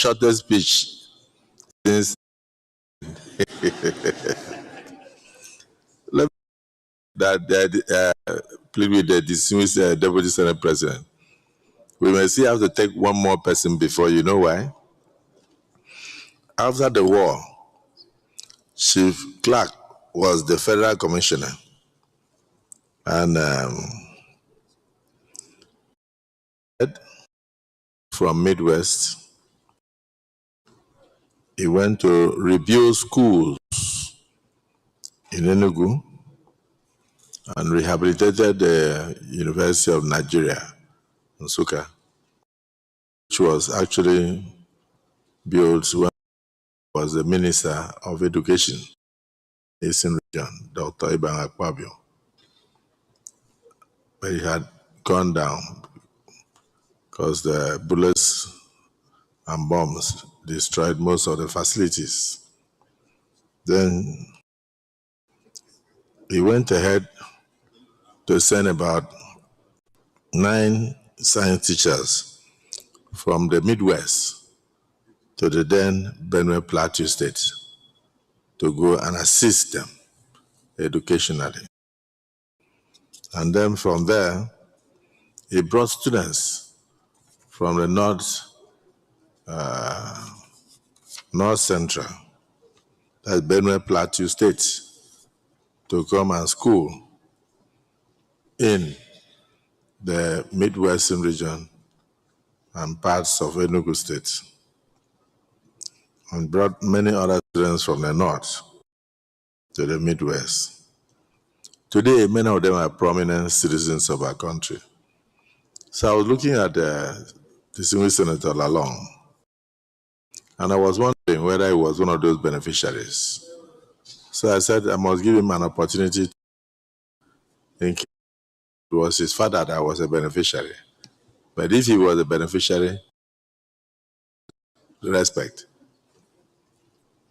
shortest speech since let me plead with the distinguished Deputy Senate President. We may still have to take one more person before. You know why? After the war, Chief Clark was the federal commissioner, and from Midwest, he went to rebuild schools in Enugu and rehabilitated the University of Nigeria, Nsukka, which was actually built when he was the Minister of Education in the Eastern region, Dr. Iban Akpabio. But he had gone down because the bullets and bombs destroyed most of the facilities. Then he went ahead to send about 9 science teachers from the Midwest to the then Benue Plateau State to go and assist them educationally. And then from there, he brought students from the North Central, that's Benue Plateau State, to come and school in the Midwestern region and parts of Enugu State, and brought many other students from the North to the Midwest. Today, many of them are prominent citizens of our country. So I was looking at the distinguished Senator Lalong, and I was wondering whether he was one of those beneficiaries. So I said I must give him an opportunity in case it was his father that was a beneficiary. But if he was a beneficiary, respect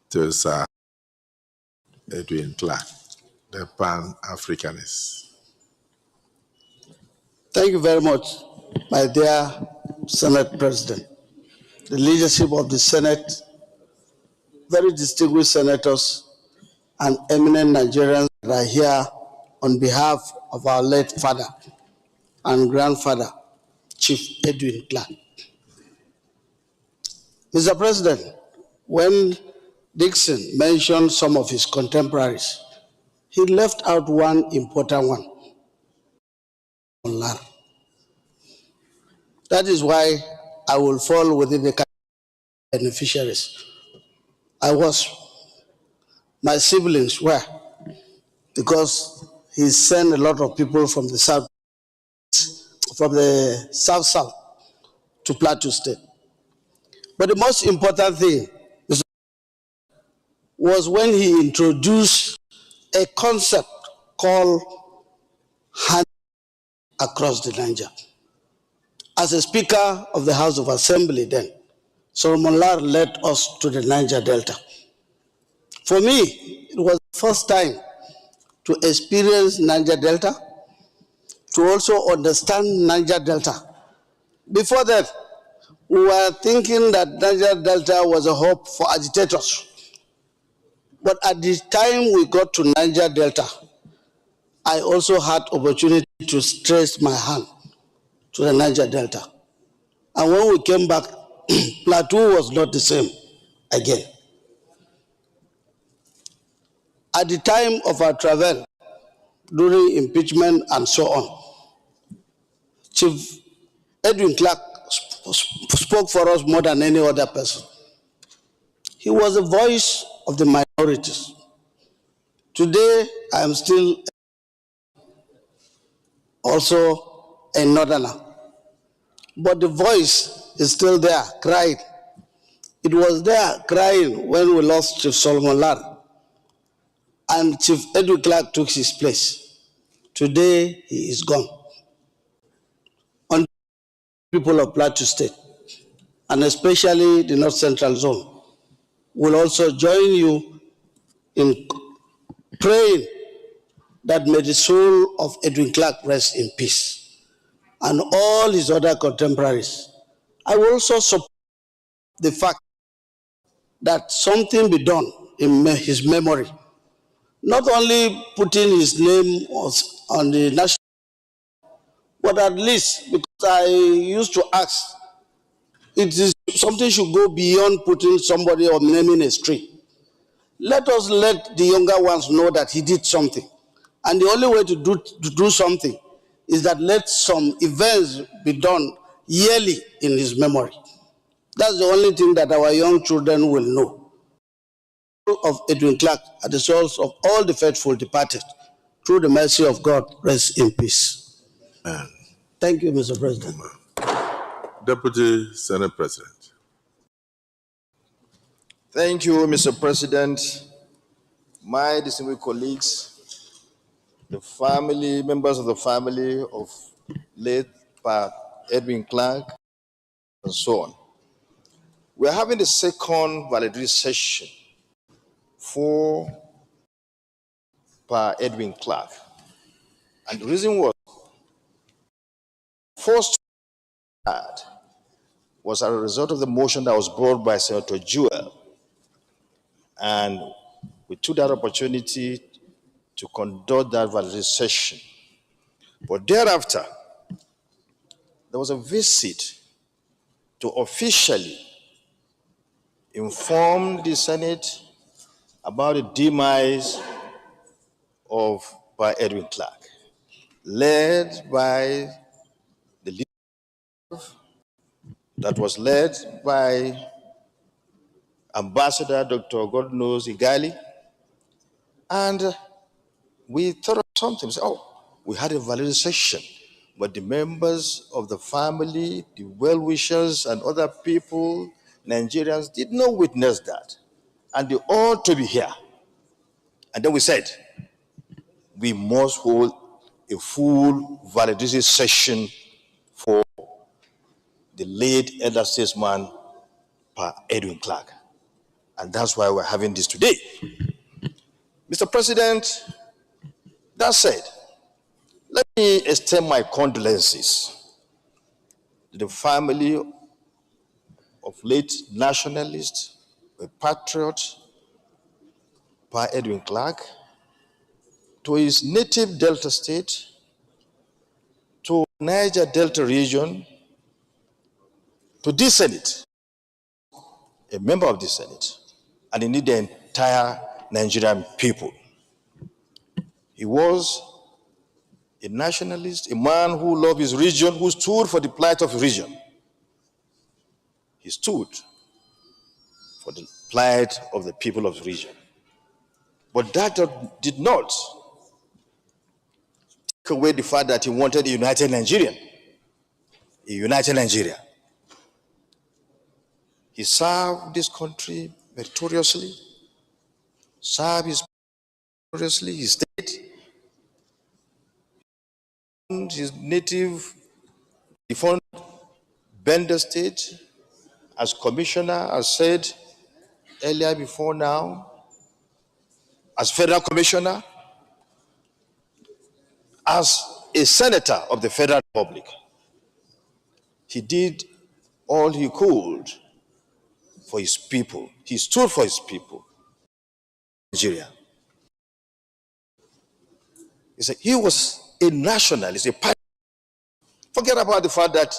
to Sir Edwin Clark, the Pan-Africanist. Thank you very much, my dear Senate President, the leadership of the Senate, very distinguished senators, and eminent Nigerians that are here on behalf of our late father and grandfather, Chief Edwin Clark. Mr. President, when Dixon mentioned some of his contemporaries, he left out one important one. That is why I will fall within the beneficiaries. My siblings were, because he sent a lot of people from the south to Plateau State. But the most important thing was when he introduced a concept called hand across the Niger. As a Speaker of the House of Assembly then, Solomon Lar led us to the Niger Delta. For me, it was the first time to experience Niger Delta, to also understand Niger Delta. Before that, we were thinking that Niger Delta was a hope for agitators. But at the time we got to Niger Delta, I also had opportunity to stretch my hand to the Niger Delta. And when we came back, Plateau was not the same again. At the time of our travel, during impeachment and so on, Chief Edwin Clark spoke for us more than any other person. He was the voice of the minorities. Today, I am still also a northerner, but the voice is still there, crying. It was there crying when we lost Chief Solomon Lar, and Chief Edwin Clark took his place. Today, he is gone. On people of Plateau State, and especially the North Central Zone, will also join you in praying that may the soul of Edwin Clark rest in peace, and all his other contemporaries. I will also support the fact that something be done in his memory. Not only putting his name on the national, but at least, because I used to ask, it is something should go beyond putting somebody or naming a street. Let us let the younger ones know that he did something. And the only way to do something is that let some events be done yearly in his memory. That's the only thing that our young children will know. Of Edwin Clark are the souls of all the faithful departed. Through the mercy of God, rest in peace. Thank you, Mr. President. Deputy Senate President. Thank you, Mr. President. My distinguished colleagues, the family, members of the family of late Pa Edwin Clark, and so on. We're having the second valedictory session for Pa Edwin Clark. And the reason was, first was as a result of the motion that was brought by Senator Jewell. And we took that opportunity to conduct that valedictory session. But thereafter, there was a visit to officially inform the Senate about the demise of Pa Edwin Clark, led by the leader that was led by Ambassador Dr. God knows Igali. And we thought of something. We had a valid session, but the members of the family, the well-wishers, and other people, Nigerians, did not witness that. And they ought to be here. And then we said, we must hold a full validity session for the late elder statesman, Pa Edwin Clark. And that's why we're having this today. Mr. President, that said, let me extend my condolences to the family of late nationalist, a patriot, Pa Edwin Clark, to his native Delta state, to Niger Delta region, to this Senate, a member of this Senate, and indeed the entire Nigerian people. He was a nationalist, a man who loved his region, who stood for the plight of his region. He stood for the plight of the people of the region. But that did not take away the fact that he wanted a united Nigeria. A united Nigeria. He served this country meritoriously, served his state, his native, defunct Bender state, as commissioner, as said earlier before now, as federal commissioner, as a senator of the Federal Republic. He did all he could for his people. He stood for his people. Nigeria. He was a nationalist, a patriot. Forget about the fact that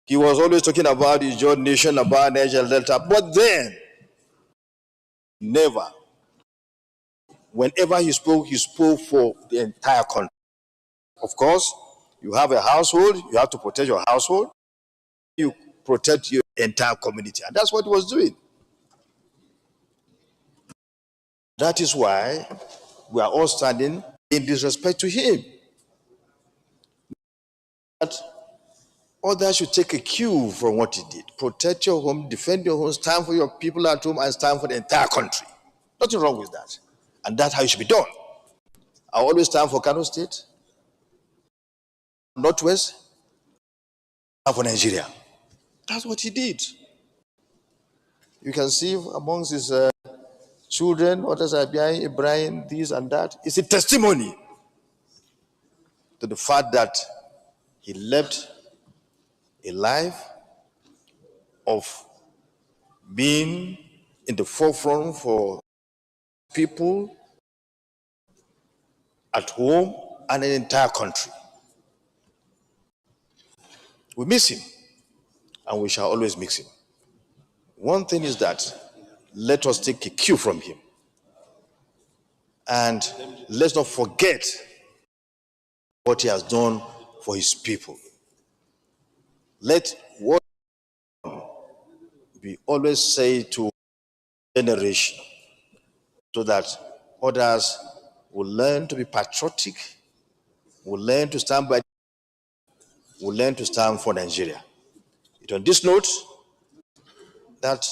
he was always talking about his joint nation, about Niger Delta, but then, never. Whenever he spoke for the entire country. Of course, you have a household, you have to protect your household, you protect your entire community. And that's what he was doing. That is why we are all standing in disrespect to him. That others should take a cue from what he did. Protect your home, defend your home, stand for your people at home, and stand for the entire country. Nothing wrong with that. And that's how it should be done. I always stand for Kano State, Northwest, and for Nigeria. That's what he did. You can see amongst his children, others are behind Ibrahim, this and that. It's a testimony to the fact that he left a life of being in the forefront for people at home and in the entire country. We miss him, and we shall always miss him. One thing is that let us take a cue from him, and let's not forget what he has done for his people. Let what we always say to generation, so that others will learn to be patriotic, will learn to stand by, will learn to stand for Nigeria. It on this note that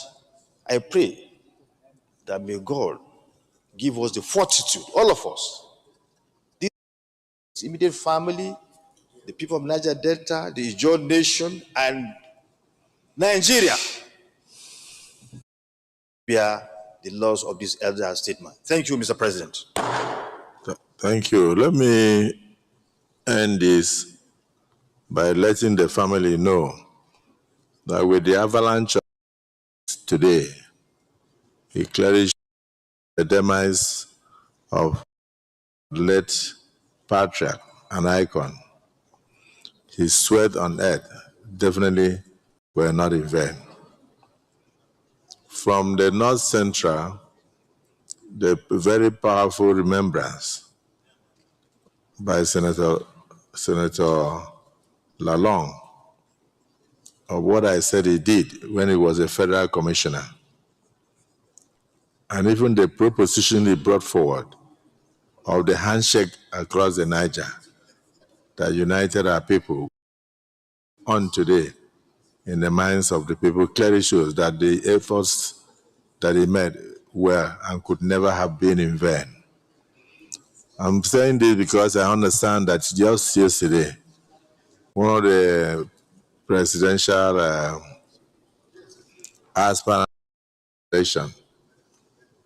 I pray that may God give us the fortitude, all of us, this immediate family, the people of Niger Delta, the Ijaw nation, and Nigeria, bear the laws of this elder statement. Thank you, Mr. President. Thank you. Let me end this by letting the family know that with the avalanche today, he clearly the demise of late patriarch and icon. His sweat on earth definitely were not in vain. From the North Central, the very powerful remembrance by Senator Lalong of what I said he did when he was a federal commissioner, and even the proposition he brought forward of the handshake across the Niger that united our people on today in the minds of the people clearly shows that the efforts that he made were and could never have been in vain. I'm saying this because I understand that just yesterday, one of the presidential aspirant,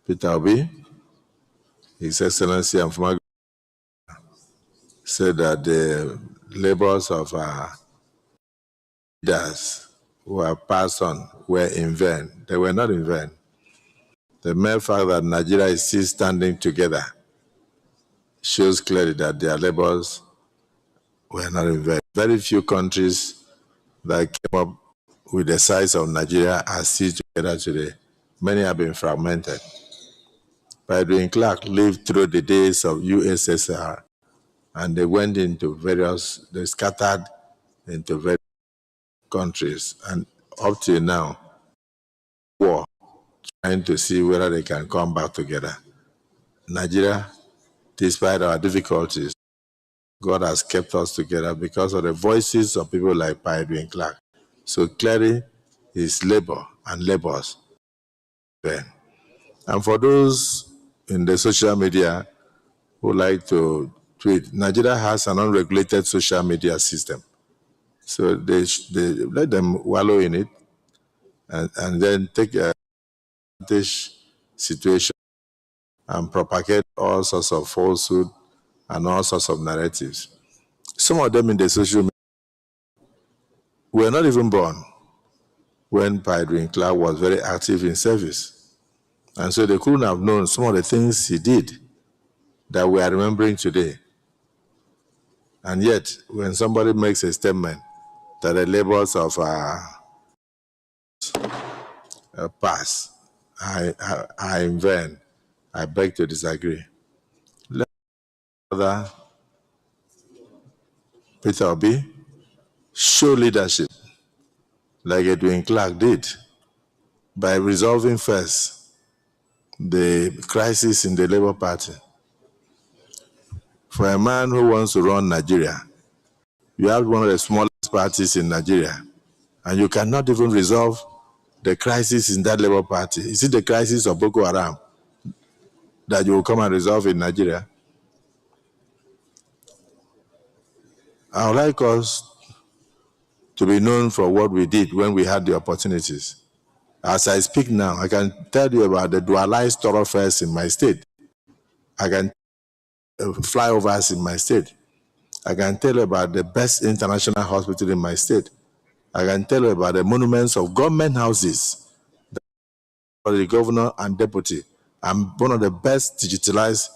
Peter Obi, His Excellency and former said that the labors of leaders who have passed on were in vain. They were not in vain. The mere fact that Nigeria is still standing together shows clearly that their labors were not in vain. Very few countries that came up with the size of Nigeria are still together today. Many have been fragmented. Edwin Clark lived through the days of USSR, and they went into they scattered into various countries, and up till now, war, trying to see whether they can come back together. Nigeria, despite our difficulties, God has kept us together because of the voices of people like Edwin Clark. So clearly, his labor and labors. And for those in the social media who like to tweet, Nigeria has an unregulated social media system. So they let them wallow in it and then take this situation and propagate all sorts of falsehood and all sorts of narratives. Some of them in the social media were not even born when Edwin Clark was very active in service. And so they couldn't have known some of the things he did that we are remembering today. And yet, when somebody makes a statement that the labors of past are in vain, I beg to disagree. Let Brother Peter Obi show leadership like Edwin Clark did by resolving first the crisis in the Labour Party. For a man who wants to run Nigeria, you have one of the smallest parties in Nigeria, and you cannot even resolve the crisis in that Labour Party. Is it the crisis of Boko Haram that you will come and resolve in Nigeria? I would like us to be known for what we did when we had the opportunities. As I speak now, I can tell you about the dualized thoroughfares in my state. I can flyovers in my state. I can tell you about the best international hospital in my state. I can tell you about the monuments of government houses for the governor and deputy. I'm one of the best digitalized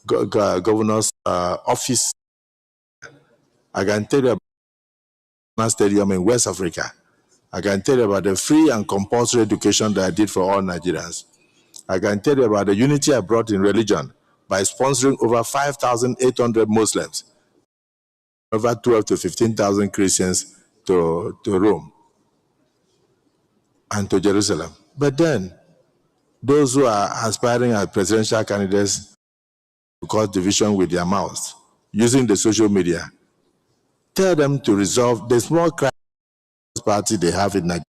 governor's office. I can tell you about the stadium in West Africa. I can tell you about the free and compulsory education that I did for all Nigerians. I can tell you about the unity I brought in religion by sponsoring over 5,800 Muslims, over 12 to 15,000 Christians to Rome and to Jerusalem. But then, those who are aspiring as presidential candidates to cause division with their mouths, using the social media, tell them to resolve the small crisis party they have in Nigeria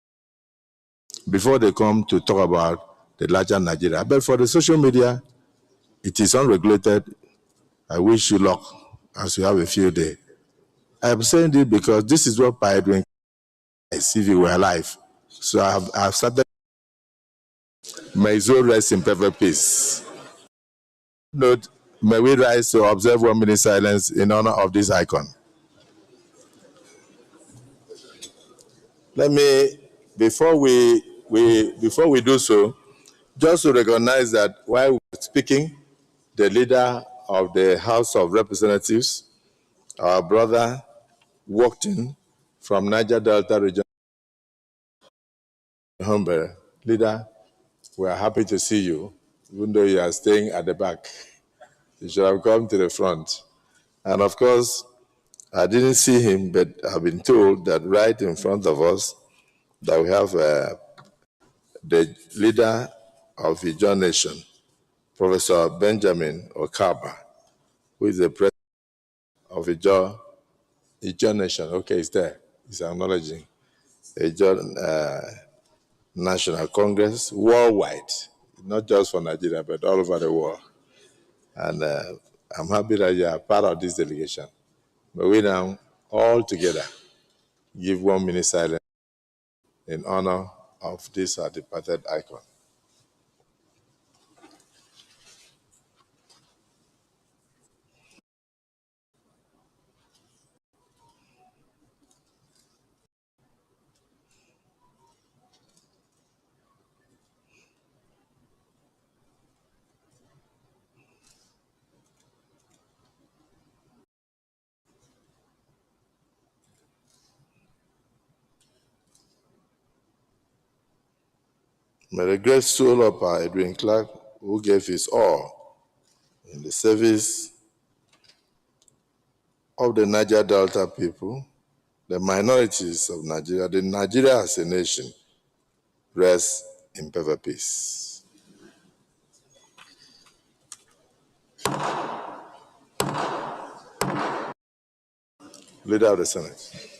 before they come to talk about the larger Nigeria. But for the social media, it is unregulated. I wish you luck as you have a field day. I'm saying this because this is what Pai doing if you were alive. So I've started. May his soul rest in perfect peace. Note, may we rise to observe 1 minute silence in honor of this icon. Let me, before we do so, just to recognize that while we're speaking, the leader of the House of Representatives, our brother, walked in from Niger Delta region. Humble leader, we are happy to see you, even though you are staying at the back. You should have come to the front. And of course, I didn't see him, but I've been told that right in front of us, that we have the leader of the Ijaw Nation, Professor Benjamin Okaba, who is the president of Ijaw Nation. Okay, he's there. He's acknowledging Ijaw National Congress worldwide, not just for Nigeria, but all over the world. And I'm happy that you are part of this delegation. But we now all together give 1 minute silence in honor of this departed icon. May the great soul of our Edwin Clark, who gave his all in the service of the Niger Delta people, the minorities of Nigeria, the Nigeria as a nation, rest in perfect peace. Leader of the Senate.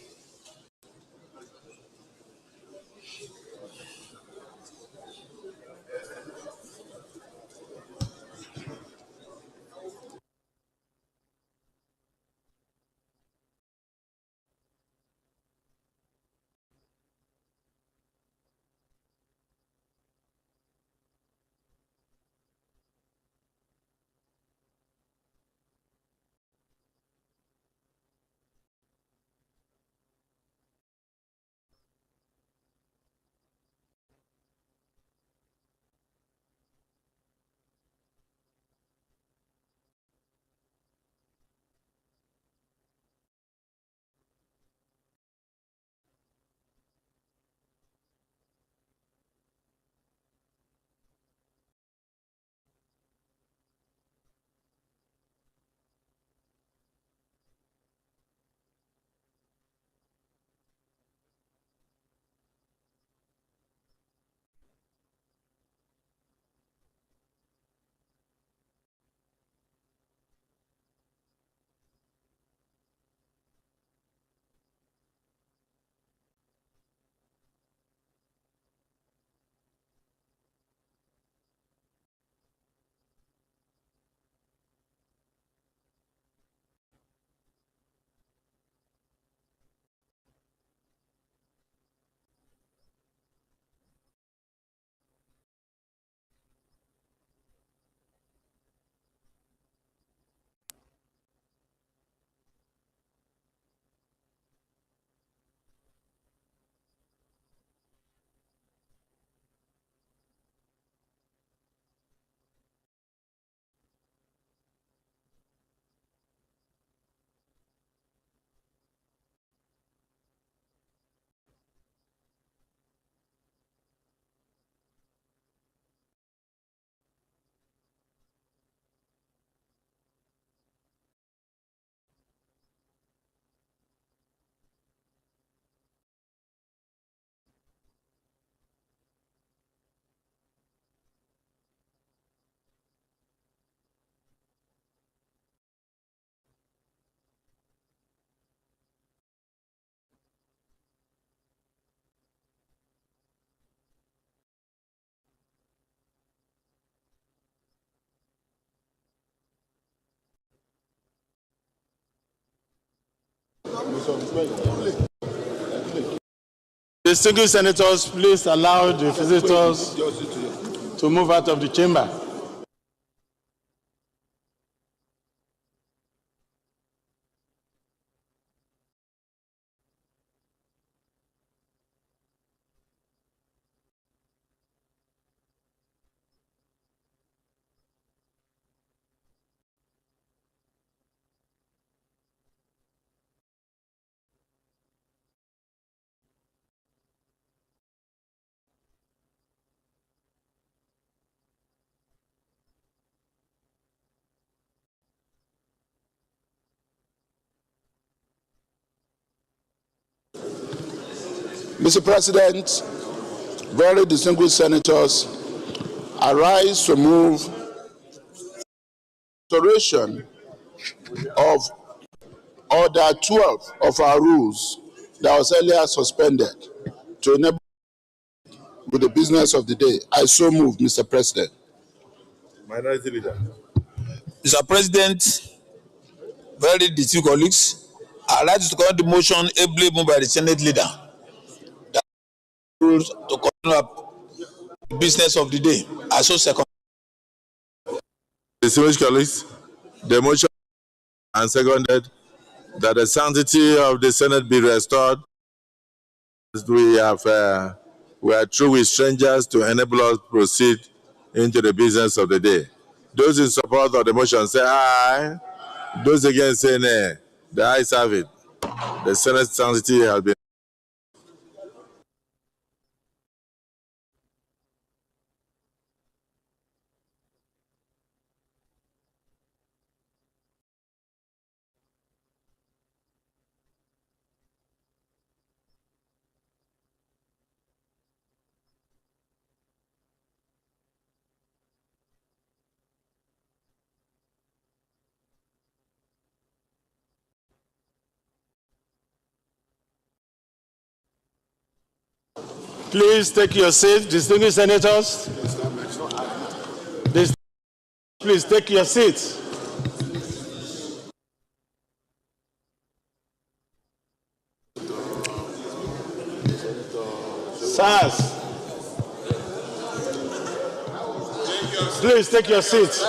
Distinguished senators, please allow the visitors to move out of the chamber. Mr. President, very distinguished senators, I rise to move restoration of Order 12 of our rules that was earlier suspended to enable with the business of the day. I so move, Mr. President. Minority Leader. Mr. President, very distinguished colleagues, I rise to call the motion ably moved by the Senate Leader that rules to continue up the business of the day. I so second. Distinguished colleagues, the motion and seconded that the sanctity of the Senate be restored. We are through with strangers to enable us to proceed into the business of the day. Those in support of the motion say aye. Those against say nay. The ayes have it. The Senate sanctity has been. Please take your seat, distinguished senators. Please take your seats. Sirs, please take your seats.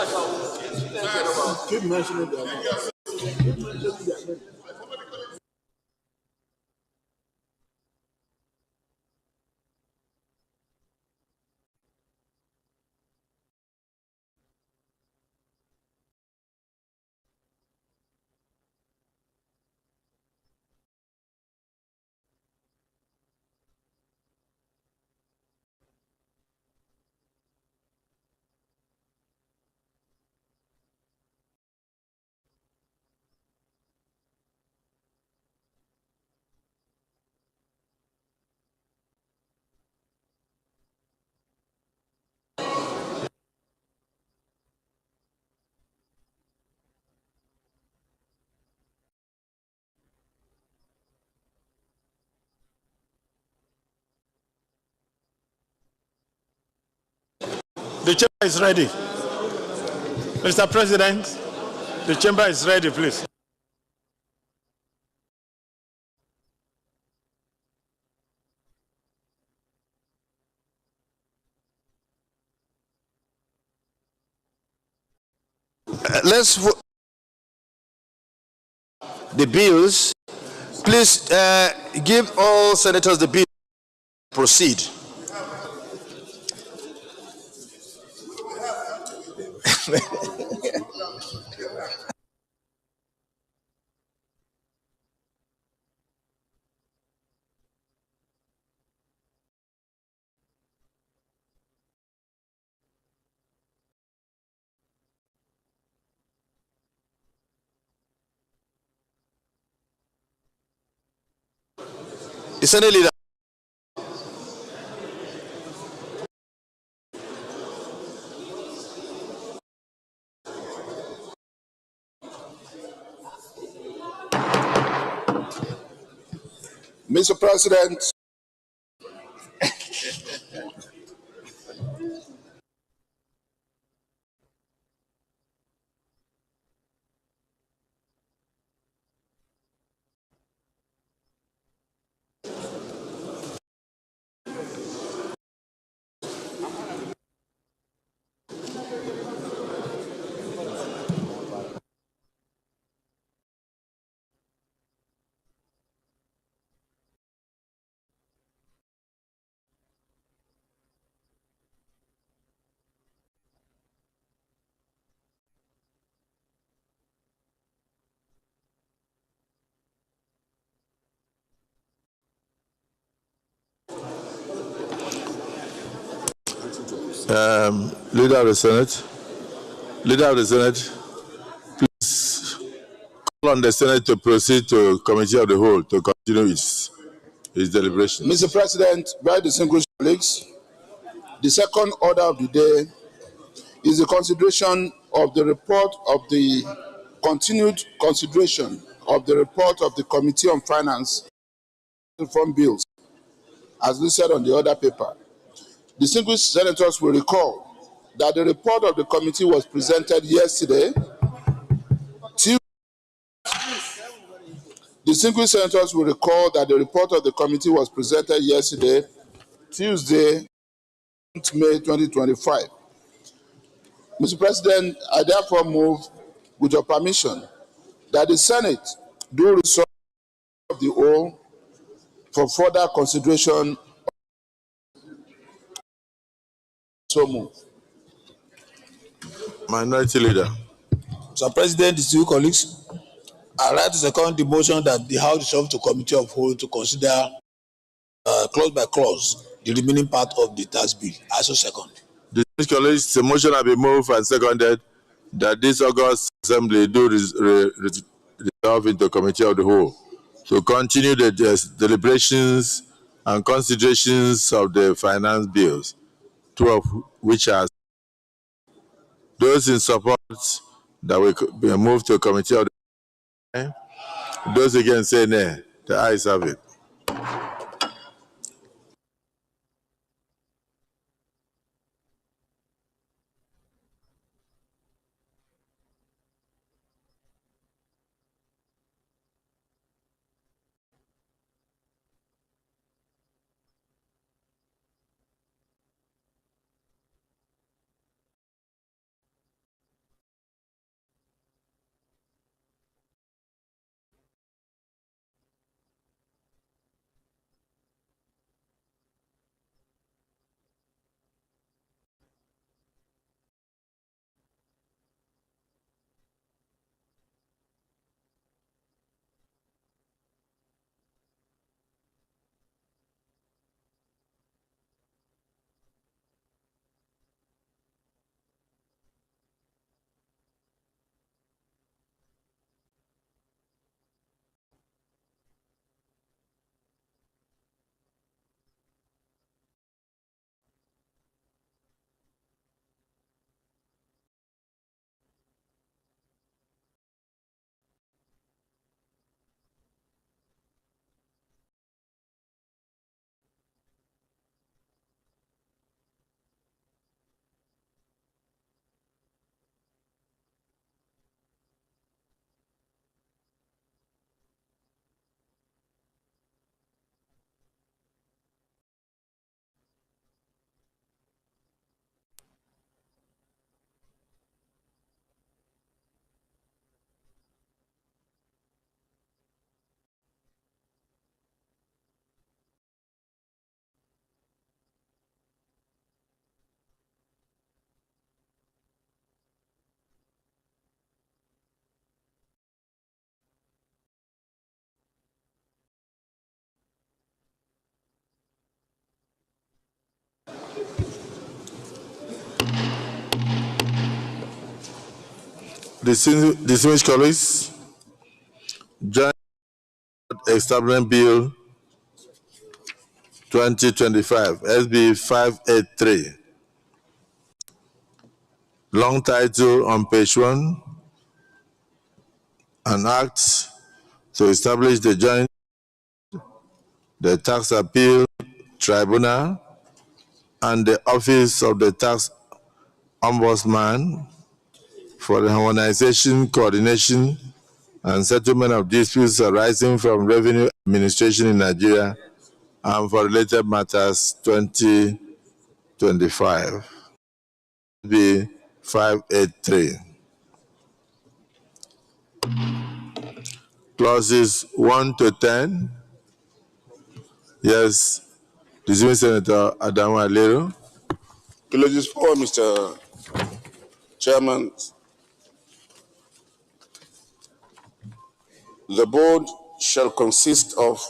The chamber is ready. Mr. President, the chamber is ready, please. Let's vote the bills. Please give all senators the bill. Proceed. The Senate Leader. Mr. President, Leader of the Senate, Leader of the Senate, call on the Senate to proceed to Committee of the Whole to continue its deliberations. Mr. President, very distinguished colleagues, the second order of the day is the consideration of the report of the continued consideration of the report of the Committee on Finance Reform Bills, as listed on the order paper. Distinguished senators will recall that the report of the committee was presented yesterday. Distinguished senators will recall that the report of the committee was presented yesterday, Tuesday, May 2025. Mr. President, I therefore move, with your permission, that the Senate do resolve the whole for further consideration. So move. Minority Leader. Mr. President, distinguished colleagues, I like to second the motion that the House resolve to Committee of Whole to consider clause by clause the remaining part of the tax bill. I so second. Distinguished colleagues, the motion has been moved and seconded that this August Assembly do resolve into Committee of the Whole to continue the deliberations and considerations of the finance bills, two of which are those in support that will be moved to Committee of the Whole. Those against say nay. The ayes have it. Distinguished colleagues, Joint Establishment Bill 2025, SB 583. Long title on page 1, an act to establish the Tax Appeal Tribunal and the Office of the Tax Ombudsman for the harmonization, coordination, and settlement of disputes arising from revenue administration in Nigeria and for related matters 2025. SB 583. Clauses 1 to 10. Yes, dismissed Senator Adamu Alero. Clauses 4, Mr. Chairman. The board shall consist of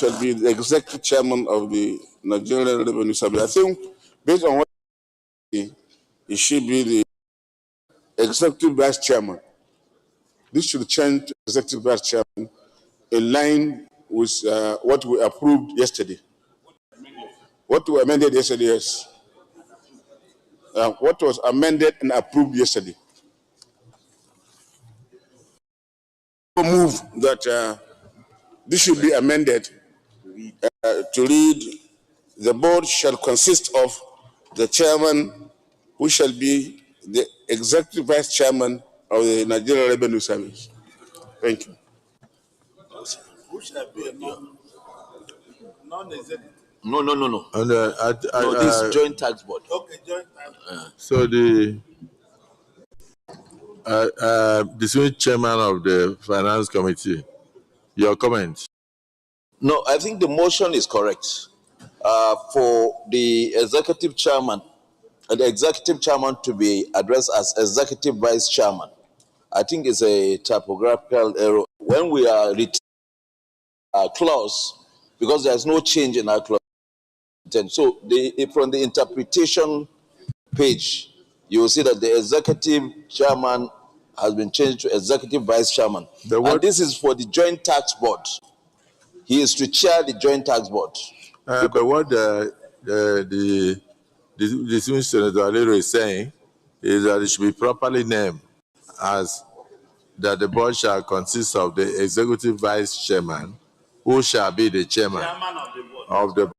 shall be the executive chairman of the Nigerian Revenue Service. I think based on what it should be the executive vice chairman. This should change to executive vice chairman in line with what we approved yesterday. What we amended yesterday is what was amended and approved yesterday. We move that this should be amended to read: the board shall consist of the chairman, who shall be the executive vice chairman of the Nigerian Revenue Service. Thank you. Who shall be a non-executive? No. And No, this is joint tax board. Okay, joint tax board. so the senior chairman of the finance committee, your comment. No, I think the motion is correct. For the executive chairman, the executive chairman to be addressed as executive vice chairman. I think it's a typographical error. When we are reading our clause, because there's no change in our clause. So from the interpretation page, you will see that the executive chairman has been changed to executive vice chairman. And this is for the joint tax board. He is to chair the joint tax board. But what the Senator Alero is saying is that it should be properly named as that the board shall consist of the executive vice chairman, who shall be the chairman of the board.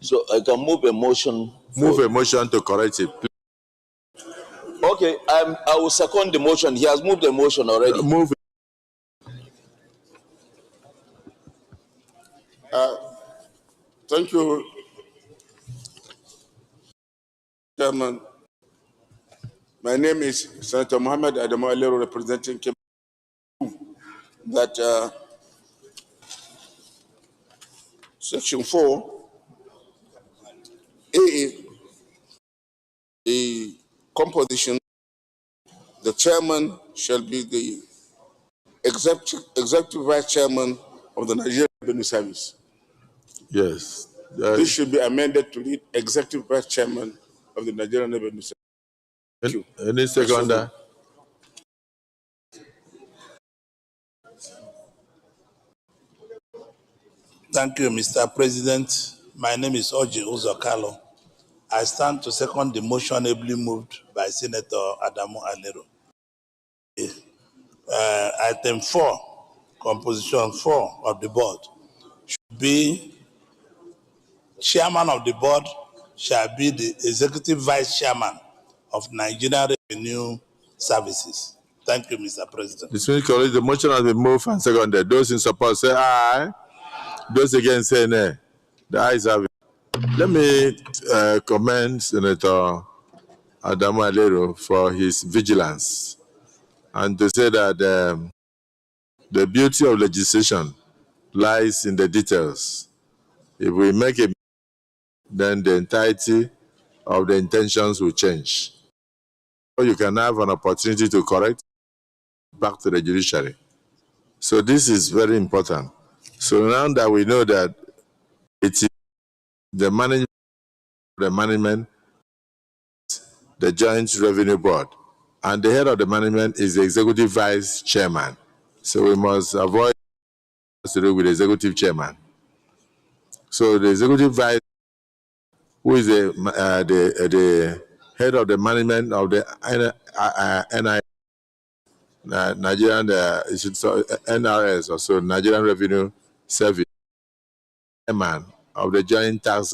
So I can move a motion. Move a motion to correct it. Okay, I will second the motion. He has moved the motion already. Move. Thank you, Chairman. My name is Senator Mohammed Adamu Alero, representing that Section 4, A, the composition, the chairman shall be the executive vice chairman of the Nigerian Revenue Service. Yes. This should be amended to read executive vice chairman of the Nigerian Revenue Service. Thank you. Any seconder? Thank you, Mr. President. My name is Oji Uzokalo. I stand to second the motion ably moved by Senator Adamu Alero. Item 4, composition 4 of the board should be chairman of the board shall be the executive vice chairman of Nigerian Revenue Services. Thank you, Mr. President. Distinguished colleagues, the motion has been moved and seconded. Those in support say aye. Those against say nay. The ayes have it. Let me commend Senator Adamu Alero for his vigilance and to say that the beauty of legislation lies in the details. If we make it, then the entirety of the intentions will change. So you can have an opportunity to correct back to the judiciary. So this is very important. So now that we know that it is the management, the Joint Revenue Board, and the head of the management is the executive vice chairman. So we must avoid to do with the executive chairman. So the executive vice, who is the head of the management of the Nigerian NRS, also Nigerian Revenue Service, chairman of the joint tax.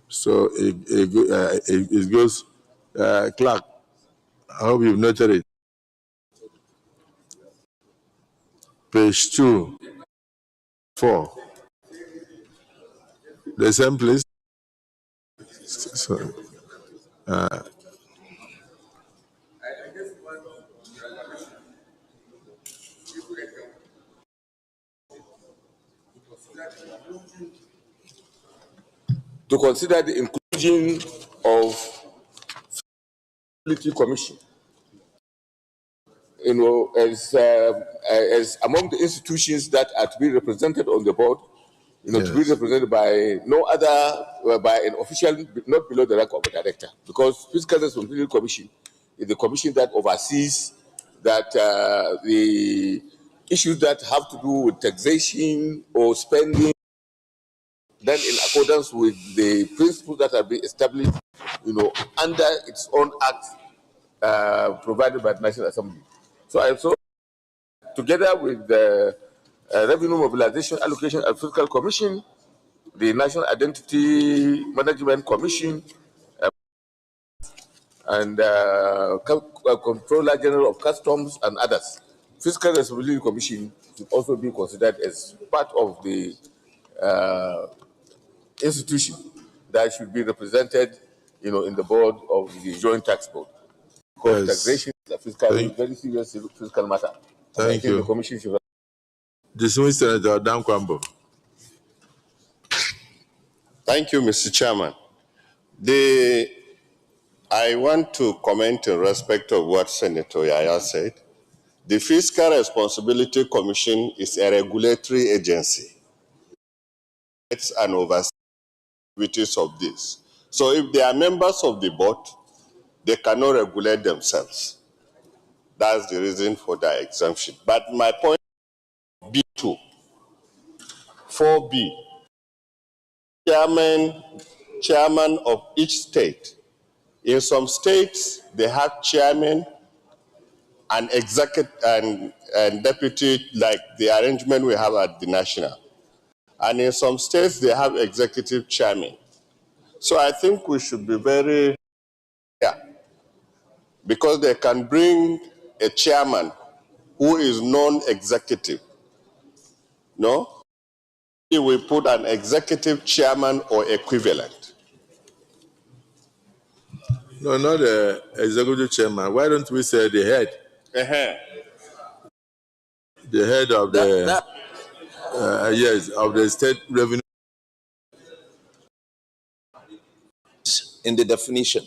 So it goes, Clark. I hope you've noted it. Page 2, 4. The same place. So, to consider the inclusion of Fiscality Commission as among the institutions that are to be represented on the board, to be represented by no other, by an official not below the rank of a director, because Fiscal Responsibility Commission is the commission that oversees that the issues that have to do with taxation or spending, then in accordance with the principles that have been established, under its own act provided by the National Assembly. So I saw, together with the Revenue Mobilization, Allocation and Fiscal Commission, the National Identity Management Commission, and Controller General of Customs and others. Fiscal Responsibility Commission should also be considered as part of the institution that should be represented, in the board of the Joint Tax Board. Because taxation is a very serious fiscal matter. Thank you. The commission should. Dismissed Senator Dan Kwambo. Thank you, Mr. Chairman. I want to comment in respect of what Senator Yaya said. The Fiscal Responsibility Commission is a regulatory agency. It's an oversight of this. So if they are members of the board, they cannot regulate themselves. That's the reason for their exemption. But my point is B2, 4B, chairman of each state. In some states, they have chairman and executive and deputy, like the arrangement we have at the national. And in some states, they have executive chairman. So I think we should be very clear, because they can bring a chairman who is non-executive. No? We put an executive chairman or equivalent. No, not the executive chairman. Why don't we say the head? The head of of the state revenue. In the definition.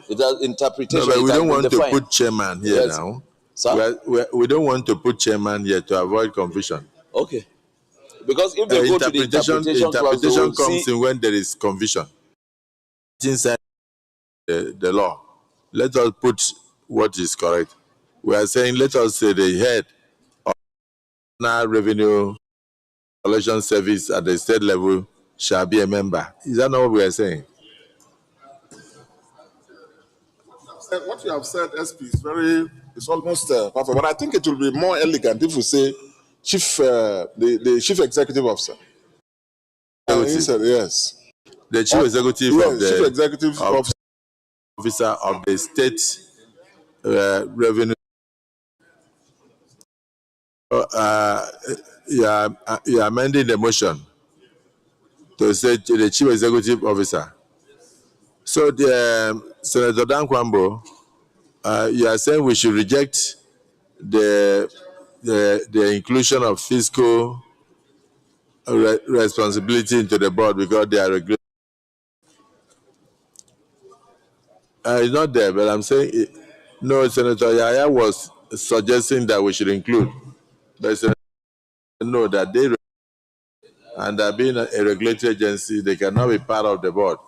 Without interpretation. No, but we don't want to put chairman here now. Sir? We don't want to put chairman here to avoid confusion. Okay. Because if they go to the interpretation comes in when there is confusion. Inside the law. Let us put what is correct. We are saying, let us say the head of national revenue collection service at the state level shall be a member. Is that not what we are saying? What you have said, SP, is almost perfect. But I think it will be more elegant if we say the chief executive officer. Yes. The chief executive of the chief executive officer of the state revenue. You are amending the motion to say the chief executive officer. So, Senator Dan Kwambo, you are saying we should reject the inclusion of fiscal responsibility into the board because they are regulated. It's not there, but I'm saying no. Senator Yaya was suggesting that we should include, but Senator know that they and being a regulatory agency, they cannot be part of the board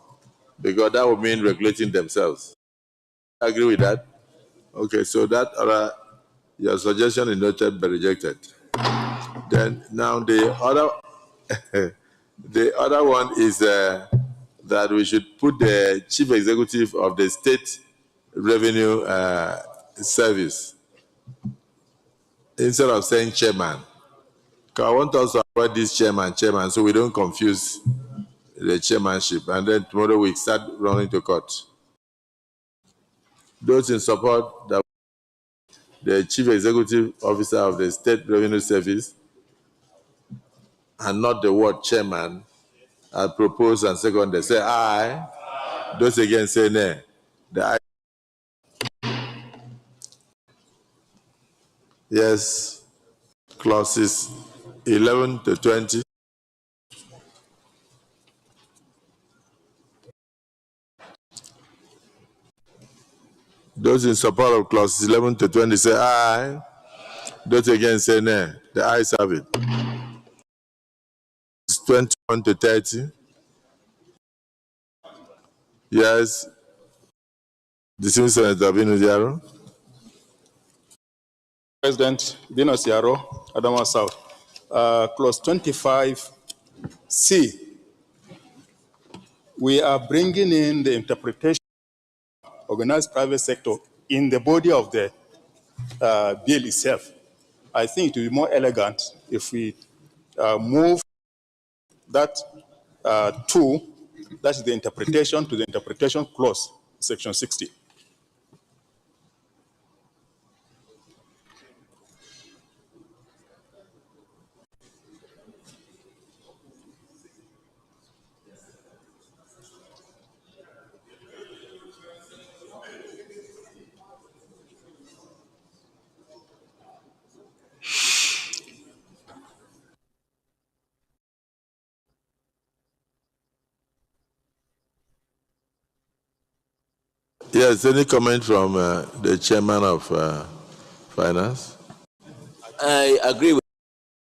because that would mean regulating themselves. Agree with that? Okay, so that your suggestion is noted but rejected. Then now the other one is that we should put the chief executive of the state revenue service instead of saying chairman. Because I want us to avoid this chairman, so we don't confuse the chairmanship, and then tomorrow we start running to court. Those in support that the chief executive officer of the state revenue service and not the word chairman are proposed and second, they say aye. Those again say nay. The aye. Yes. Clauses 11 to 20. Those in support of clauses 11 to 20 say aye. Those against say nay. The ayes have it. 21 to 30. Yes. Distinguished Senator Binu Diaro. President Bino Siaro, Adama South. Clause 25C. We are bringing in the interpretation of organized private sector in the body of the bill itself. I think it will be more elegant if we move that that is the interpretation, to the interpretation clause, section 60. Yes, any comment from the chairman of finance? I agree with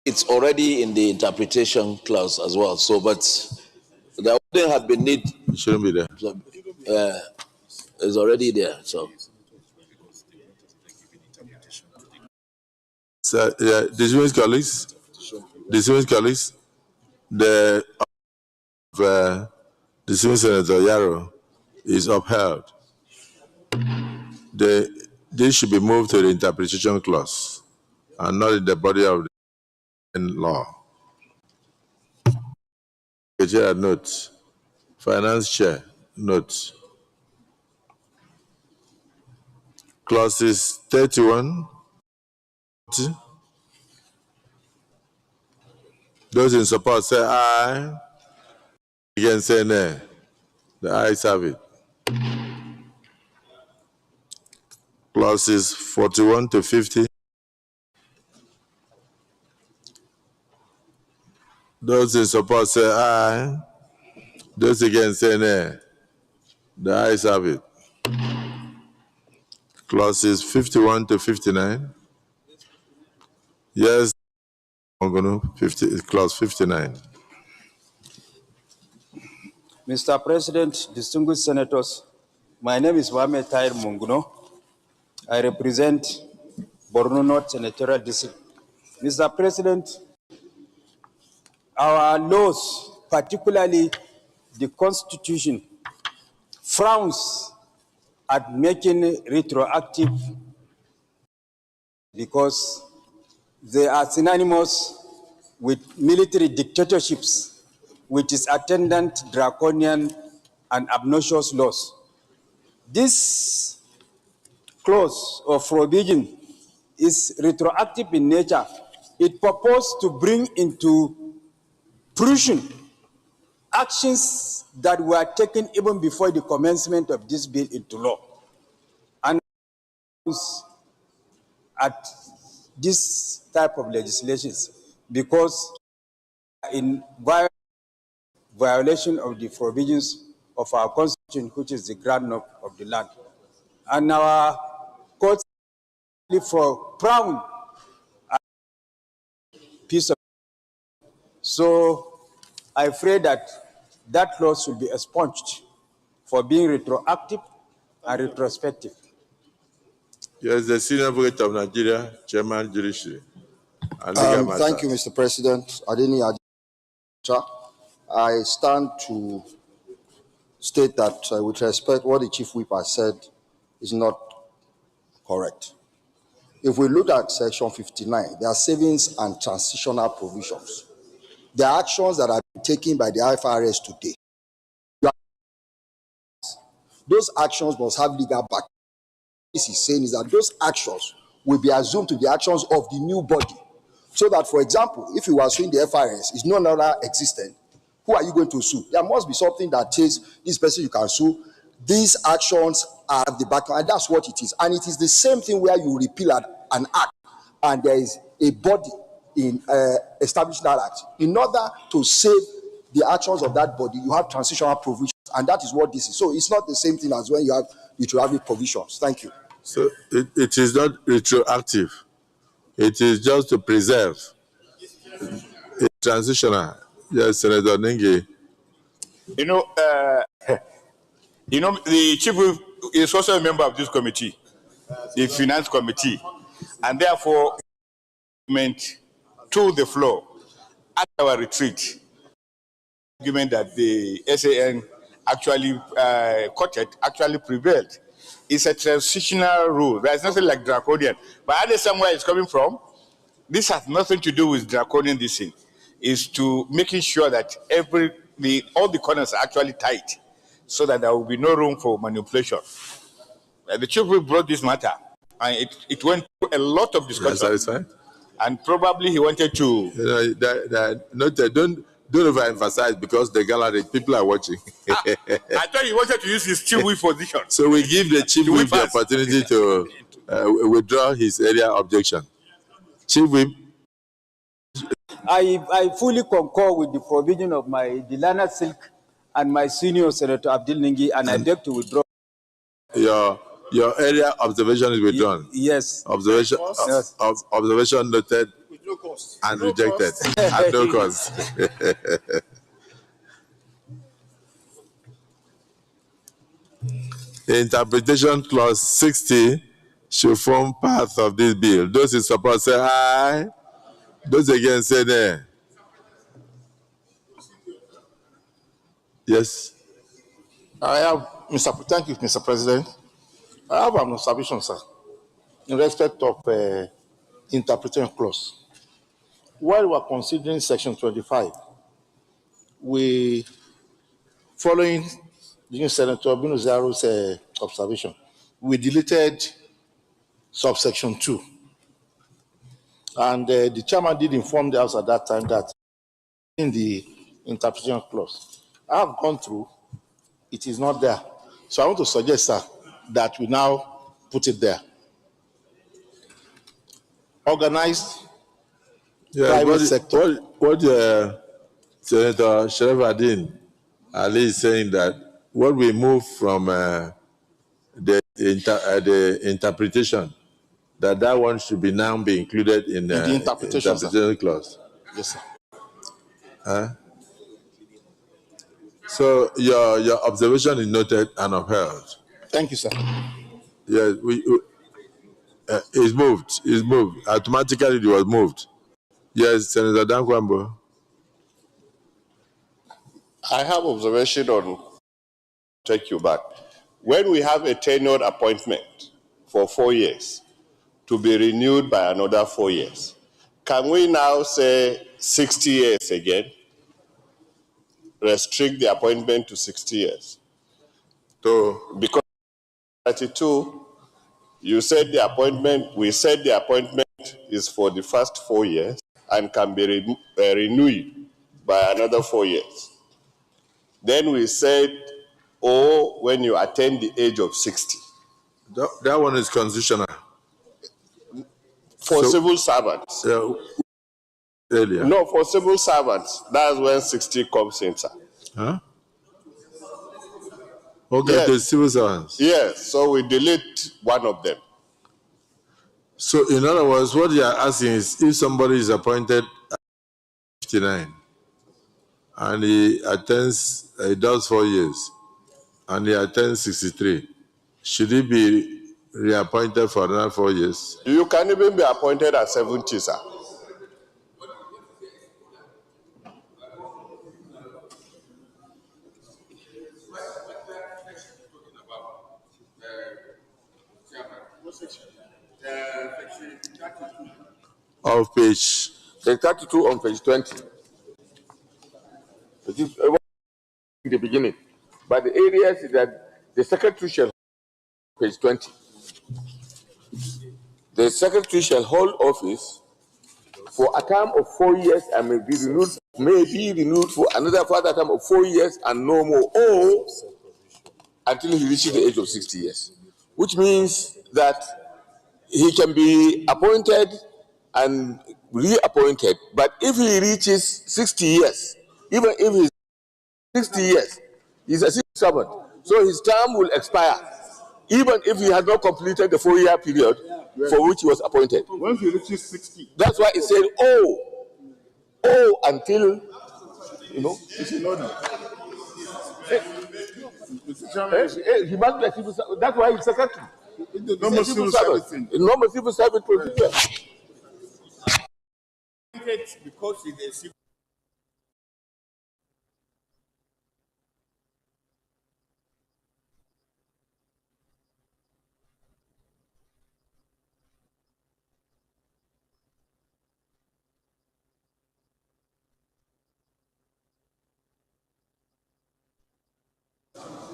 it's already in the interpretation clause as well. So, but there wouldn't have been need. It shouldn't be there. So, it's already there. So, distinguished colleagues, the distinguished Senator Yaro is upheld. This should be moved to the interpretation clause and not in the body of the law. The chair notes. Finance chair notes. Clauses 31. Those in support say aye. Against say nay. The ayes have it. Clauses 41 to 50. Those in support say aye. Those against say nay. The ayes have it. Clauses 51 to 59. Yes, clause 59. Mr. President, distinguished senators, my name is Mohamed Tahir Munguno. I represent Borno North Senatorial District. Mr. President, our laws, particularly the Constitution, frowns at making retroactive because they are synonymous with military dictatorships, with its attendant draconian and obnoxious laws. This clause of provision is retroactive in nature. It purports to bring into fruition actions that were taken even before the commencement of this bill into law. And at this type of legislations because in violation of the provisions of our constitution, which is the ground of the land. And our courts for proud piece of. So I pray that that law should be expunged for being retroactive and retrospective. Yes, the senior advocate of Nigeria, Chairman Judiciary. Thank you, Mr. President. I stand to state that, with respect, what the Chief Whip has said is not correct. If we look at Section 59, there are savings and transitional provisions. The actions that are taken by the IFRS today, those actions must have legal backing. What this is saying is that those actions will be assumed to be actions of the new body. So that, for example, if you are suing the FRS, is no longer existent, who are you going to sue? There must be something that says this person you can sue. These actions are the back, and that's what it is. And it is the same thing where you repeal an act, and there is a body in establishing that act. In order to save the actions of that body, you have transitional provisions and that is what this is. So it's not the same thing as when you have retroactive provisions. Thank you. So it is not retroactive. It is just to preserve. It's transitional. Yes, Senator Nengi. You know, the chief whip is also a member of this committee, the finance committee, and therefore went to the floor at our retreat. Argument that the SAN actually quoted actually prevailed. It's a transitional rule. There's nothing like draconian. But I understand where it's coming from. This has nothing to do with draconian. This thing is to making sure that all the corners are actually tight, so that there will be no room for manipulation. The chief will brought this matter, and it went through a lot of discussion. And probably he wanted to. Don't overemphasize, because the gallery people are watching. I thought he wanted to use his chief whip position. So we give the chief whip the opportunity to withdraw his earlier objection. Chief whip. I fully concur with the provision of my Dilana Silk and my senior Senator Abdul Nengi, and I beg to withdraw. Your area observation is withdrawn. Yes. Observation observation noted and rejected at no cost. Interpretation clause 60 should form part of this bill. Those in support say aye. Those against say nay. Yes. Thank you, Mr. President. I have an observation, sir, in respect of interpretation clause. While we are considering section 25, following Senator Binuzaro's observation, we deleted subsection 2. And the chairman did inform the House at that time that in the interpretation clause, I have gone through, it is not there. So I want to suggest, sir, that we now put it there. Organized private sector. What Senator Sharafadin Ali is saying, that what we move from the interpretation, that one should be now be included in the interpretation clause. Yes, sir. sir. So your observation is noted and upheld. Thank you, sir. Yes, it's moved. It's moved. Automatically it was moved. Yes, Senator Dankwambo. I have observation on, take you back. When we have a tenured appointment for 4 years to be renewed by another 4 years, can we now say 60 years again? Restrict the appointment to 60 years. So, because 32, you said the appointment, we said the appointment is for the first 4 years and can be renewed by another 4 years. Then we said, when you attain the age of 60. That one is constitutional. For civil servants. Earlier. No, for civil servants, that's when 60 comes in, sir. Huh? Okay, yes. The civil servants. Yes, so we delete one of them. So, in other words, what you are asking is, if somebody is appointed at 59 and he does 4 years, and he attends 63, should he be reappointed for another 4 years? You can even be appointed at 70, sir. Of page 32 on page 20. It is in the beginning, but the areas is that the secretary shall, page 20. The secretary shall hold office for a term of 4 years and may be renewed for another further term of 4 years and no more, or until he reaches the age of 60 years, which means that he can be appointed and reappointed, but if he reaches 60 years, even if he's 60 years, he's a civil servant. So his term will expire, even if he has not completed the 4-year period for which he was appointed. Once he reaches 60. That's why it said, until, you know. He must be a civil servant. That's why he's secretary. Normal civil service thing. Normal civil service procedure. Because he's a civil.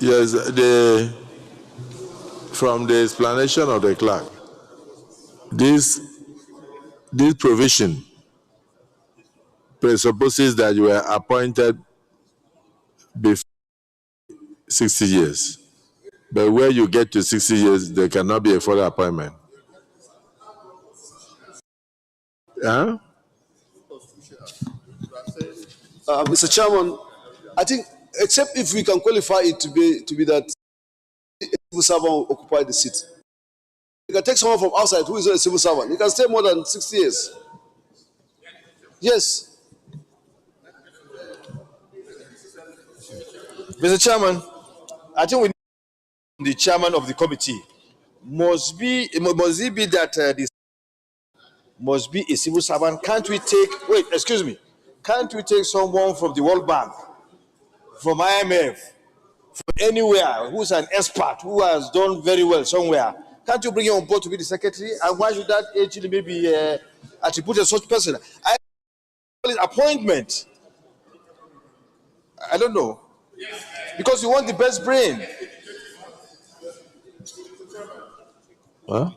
Yes, from the explanation of the clerk, this provision presupposes that you were appointed before 60 years. But where you get to 60 years, there cannot be a further appointment. Huh? Mr. Chairman, I think, except if we can qualify it to be that a civil servant will occupy the seat. You can take someone from outside who is not a civil servant. He can stay more than 60 years. Yes. Mr. Chairman, I think we need the chairman of the committee. Must it be that this must be a civil servant? Can't we take someone from the World Bank, from IMF, from anywhere, who's an expert, who has done very well somewhere? Can't you bring him on board to be the secretary? And why should that actually maybe attribute such person? I call it appointment. I don't know. Because you want the best brain. Huh?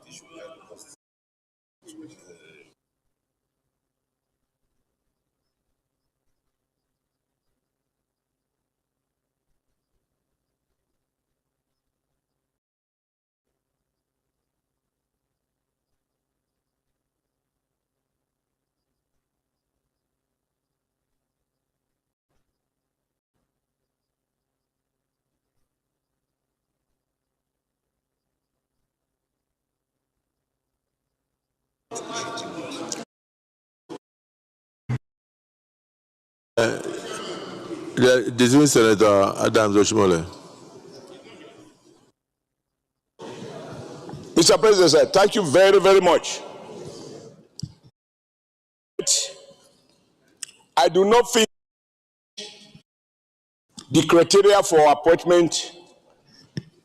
The distinguished Senator Adams Oshimole. Mr. President, sir, thank you very, very much. I do not think the criteria for appointment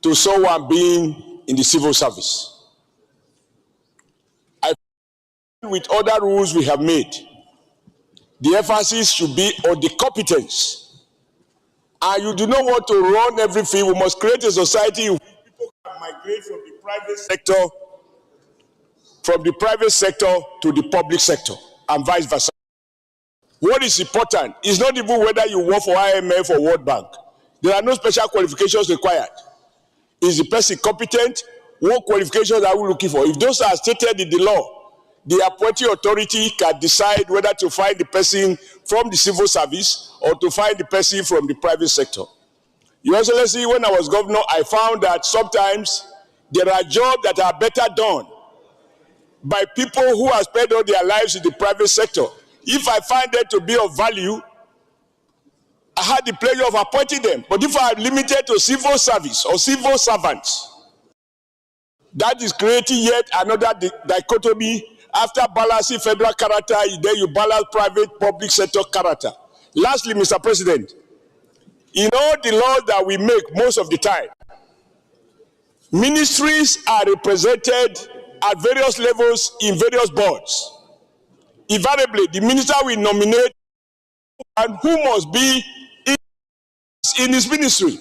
to someone being in the civil service. I think with other rules we have made, the emphasis should be on the competence. And you do not want to run everything. We must create a society where people can migrate from the private sector to the public sector, and vice versa. What is important is not even whether you work for IMF or World Bank. There are no special qualifications required. Is the person competent? What qualifications are we looking for? If those are stated in the law, the appointing authority can decide whether to find the person from the civil service or to find the person from the private sector. Your Excellency, when I was governor, I found that sometimes there are jobs that are better done by people who have spent all their lives in the private sector. If I find them to be of value, I had the pleasure of appointing them. But if I am limited to civil service or civil servants, that is creating yet another dichotomy. After balancing federal character, then you balance private public sector character. Lastly, Mr. President, in all the laws that we make most of the time, ministries are represented at various levels in various boards. Invariably, the minister will nominate and who must be in his ministry.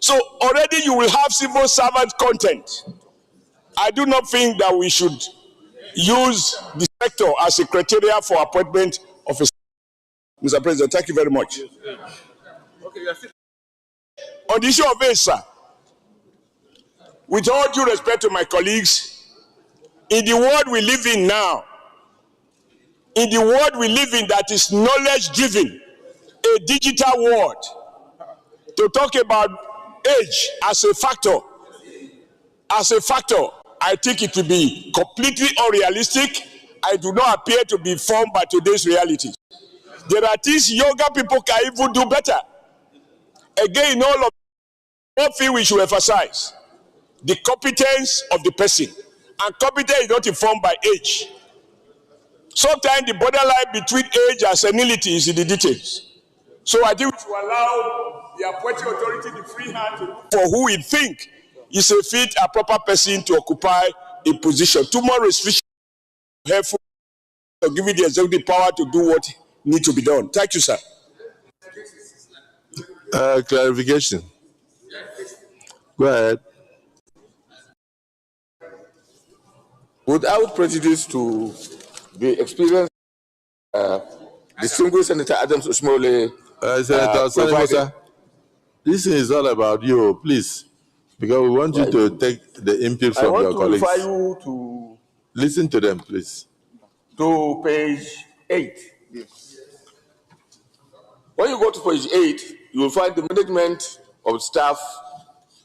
So already you will have civil servant content. I do not think that we should use the sector as a criteria for appointment of a. Mr. President, thank you very much. On the issue of age, sir, with all due respect to my colleagues, in the world we live in now, in the world we live in that is knowledge driven, a digital world, to talk about age as a factor, I think it will be completely unrealistic. I do not appear to be informed by today's reality. There are things younger people can even do better. Again, in all of one thing we should emphasize, the competence of the person. And competence is not informed by age. Sometimes the borderline between age and senility is in the details. So I think we should allow the appointing authority the free hand to look for who we think is a fit and proper person to occupy a position. Too much restriction is helpful to give the executive power to do what needs to be done. Thank you, sir. Clarification. Go ahead. Without prejudice to the experience, distinguished Senator Adams Usmole Senator this is all about you, please, because we want you to take the input from your colleagues. I want to refer you to listen to them, please. To page 8. Yes. When you go to page 8, you will find the management of staff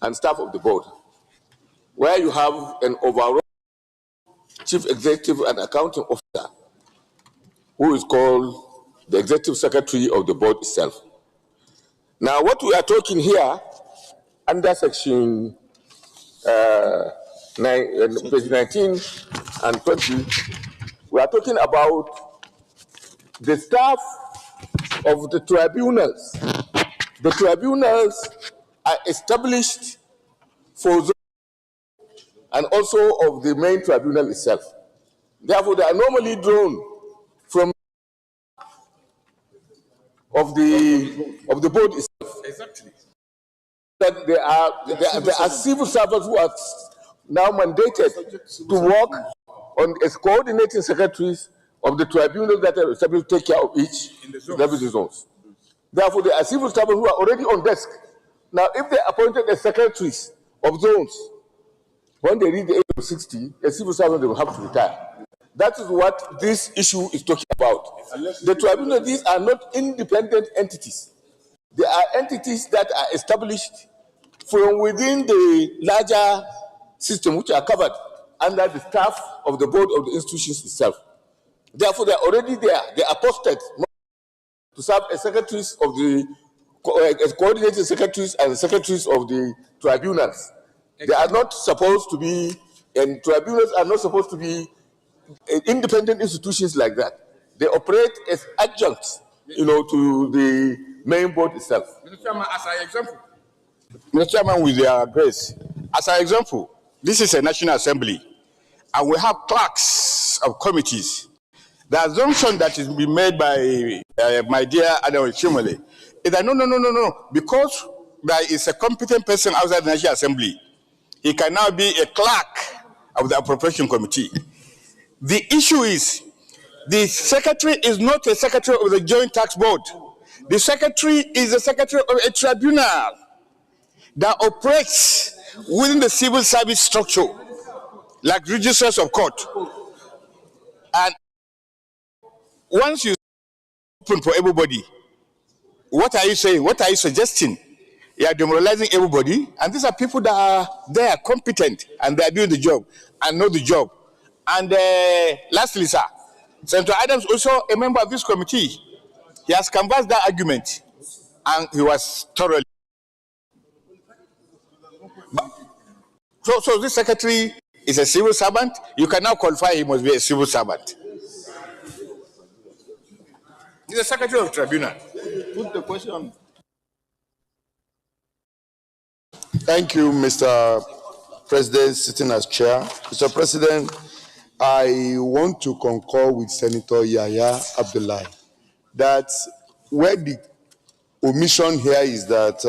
and staff of the board, where you have an overall chief executive and accounting officer, who is called the executive secretary of the board itself. Now, what we are talking here, under section page 19 and 20, we are talking about the staff of the tribunals. The tribunals are established for those and also of the main tribunal itself. Therefore, they are normally drawn from of the board itself. Exactly. That they are civil servants who are now mandated to work on as coordinating secretaries of the tribunals that are established to take care of each zones. Therefore, they are civil servants who are already on desk. Now, if they are appointed as secretaries of zones, when they reach the age of 60, a civil servant will have to retire. That is what this issue is talking about. The tribunals, these are not independent entities. They are entities that are established from within the larger system, which are covered under the staff of the board of the institutions itself. Therefore, they are already there. They are posted to serve as secretaries of the as coordinating secretaries and secretaries of the tribunals. They are not supposed to be, and tribunals are not supposed to be independent institutions like that. They operate as adjuncts, to the main board itself. Mr. Chairman, as an example, Mr. Chairman, with your grace, as an example, this is a National Assembly, and we have clerks of committees. The assumption that is being made by my dear Adam Chimole is that no, because there is a competent person outside the National Assembly, he can now be a clerk of the appropriation committee. The issue is, the secretary is not a secretary of the Joint Tax Board. The secretary is the secretary of a tribunal that operates within the civil service structure, like registers of court. And once you open for everybody, what are you saying? What are you suggesting? You are demoralizing everybody, and these are people that are there, competent, and they are doing the job and know the job. And lastly, sir, Senator Adams also a member of this committee. He has canvassed that argument, and he was thoroughly. So this secretary is a civil servant. You can now qualify him as be a civil servant. He's a secretary of tribunal. Put the question. Thank you, Mr. President, sitting as chair. Mr. President, I want to concur with Senator Yahya Abdullahi that where the omission here is that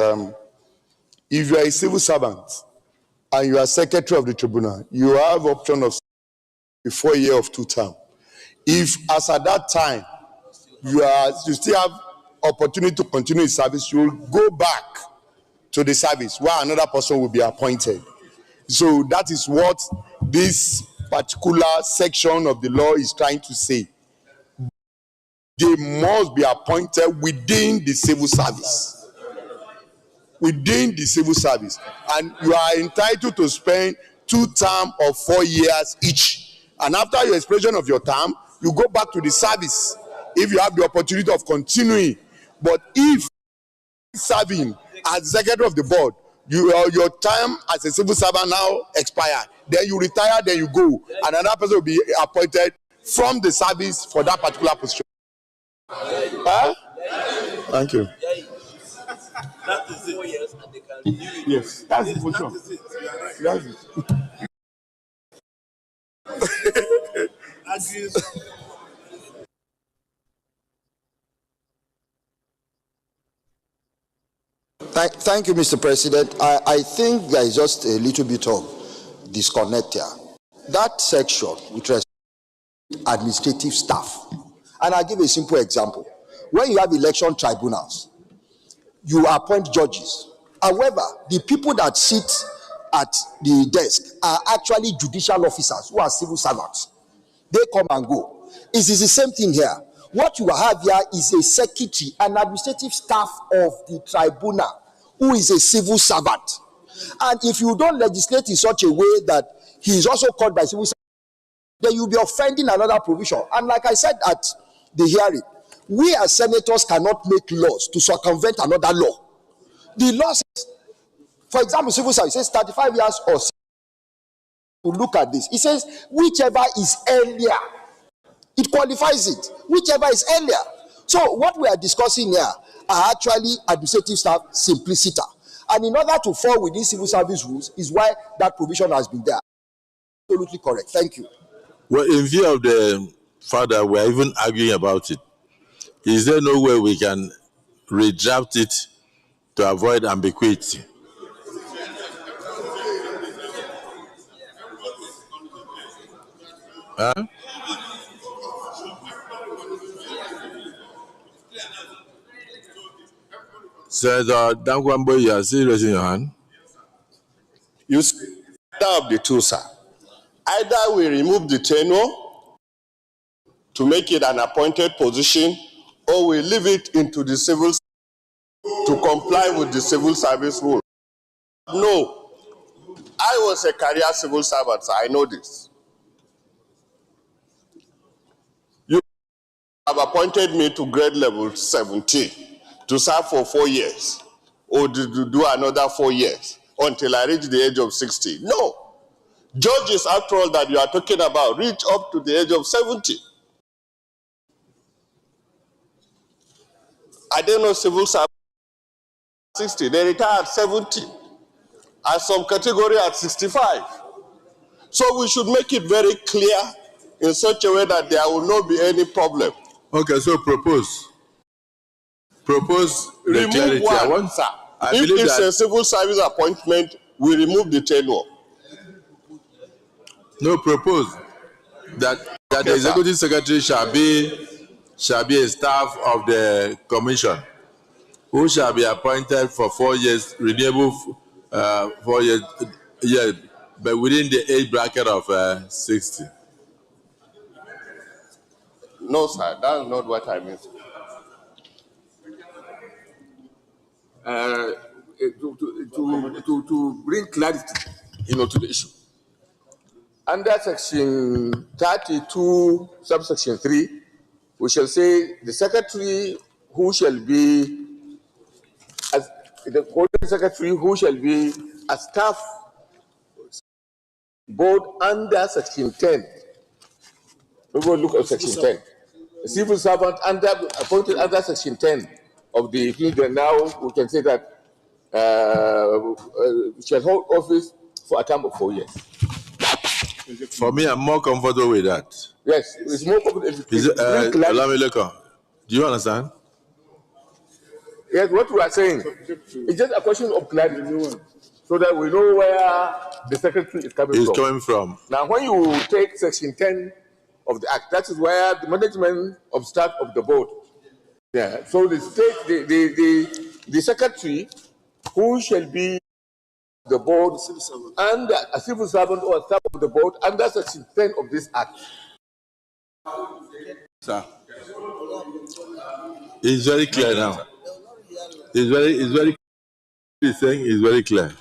if you are a civil servant and you are secretary of the tribunal, you have option of a 4-year of 2 term. If, as at that time, you still have opportunity to continue in service, you will go back to the service where another person will be appointed. So that is what this particular section of the law is trying to say. They must be appointed within the civil service. within the civil service, and you are entitled to spend 2 terms of 4 years each. And after your expiration of your term, you go back to the service if you have the opportunity of continuing. But if serving as secretary of the board, your time as a civil servant now expired, then you retire, then you go, and another person will be appointed from the service for that particular position. Huh? Thank you. That is it. 4 years and they can renew it. Yes, that's the position. That's it. Thank you, Mr. President. I think there is just a little bit of disconnect here. That section with respect to administrative staff, and I'll give a simple example. When you have election tribunals, you appoint judges. However, the people that sit at the desk are actually judicial officers who are civil servants. They come and go. It is the same thing here. What you have here is a secretary, an administrative staff of the tribunal, who is a civil servant. And if you don't legislate in such a way that he is also called by civil servant, then you'll be offending another provision. And like I said at the hearing, we as senators cannot make laws to circumvent another law. The law says, for example, civil service says 35 years or 6. To look at this, it says whichever is earlier, it qualifies it, whichever is earlier. So what we are discussing here are actually administrative staff simpliciter, and in order to fall within civil service rules is why that provision has been there. Absolutely correct. Thank you. Well, in view of the fact that we're even arguing about it, is there no way we can redraft it to avoid ambiguity? Huh? Senator Dankwambo, you are still raising your hand. You either of the two, sir. Either we remove the tenure to make it an appointed position, or we leave it into the civil to comply with the civil service rule. No, I was a career civil servant, so I know this. You have appointed me to grade level 17 to serve for 4 years, or to do another 4 years until I reach the age of 60. No. Judges, after all, that you are talking about, reach up to the age of 70. I don't know civil service 60, they retire at 70, and some category at 65. So we should make it very clear in such a way that there will not be any problem. Okay, so propose the clarity. One, sir. If it's a civil service appointment, we remove the tenure. No, propose that the executive secretary shall be a staff of the commission who shall be appointed for 4 years, renewable 4 years, but within the age bracket of 60. No, sir, that's not what I mean. To bring clarity, to the issue. Under section 32, subsection 3, we shall say the secretary who shall be as the coordinating secretary who shall be a staff board under section 10. We will look at section 10. A civil servant appointed under section 10 of the now we can say that shall hold office for a term of 4 years. For me, I'm more comfortable with that. Yes, it's more comfortable. Do you understand? Yes, what we are saying is just a question of clarity, so that we know where the secretary is coming from. Now, when you take section 10 of the act, that is where the management of staff of the board. Yeah. So the state, the secretary who shall be the board and a civil servant or a staff of the board under section 10 of this act. Sir, it's very clear now. It's very He's saying is very clear.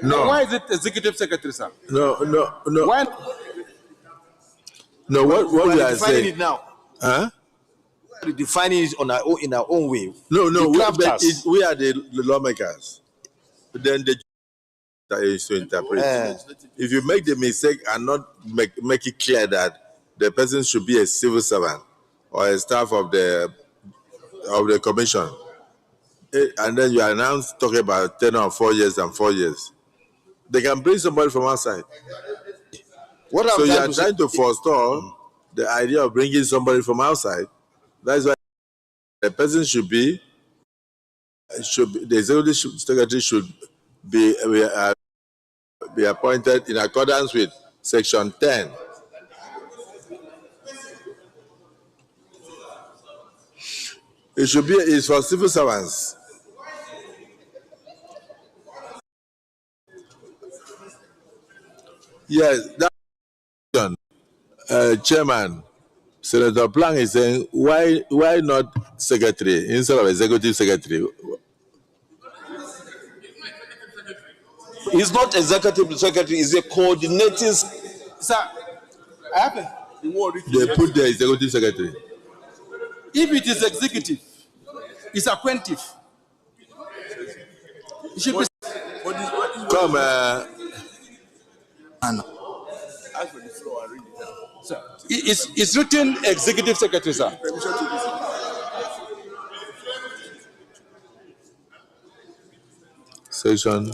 No. Why is it executive secretary, sir? No. Why? No, what we are defining saying. it now. Huh? We're defining it on our own, in our own way. No, The we crafters. we are the lawmakers. But then the that is to interpret. If you make the mistake and not make it clear that the person should be a civil servant or a staff of the commission, and then you are now talking about 10 or 4 years and 4 years, they can bring somebody from outside. What So I'm you trying are to say, trying to forestall the idea of bringing somebody from outside. That's why the person should be the executive secretary should be appointed in accordance with Section 10. It should be it's for civil servants. Yes, that chairman, Senator Plank is saying why not secretary instead of executive secretary? He's not executive secretary, he's a coordinating. Sir, I have a word. They put the executive secretary. If it is executive, it's appointive. It should be. Come, Sir, it's written executive secretary, sir. section.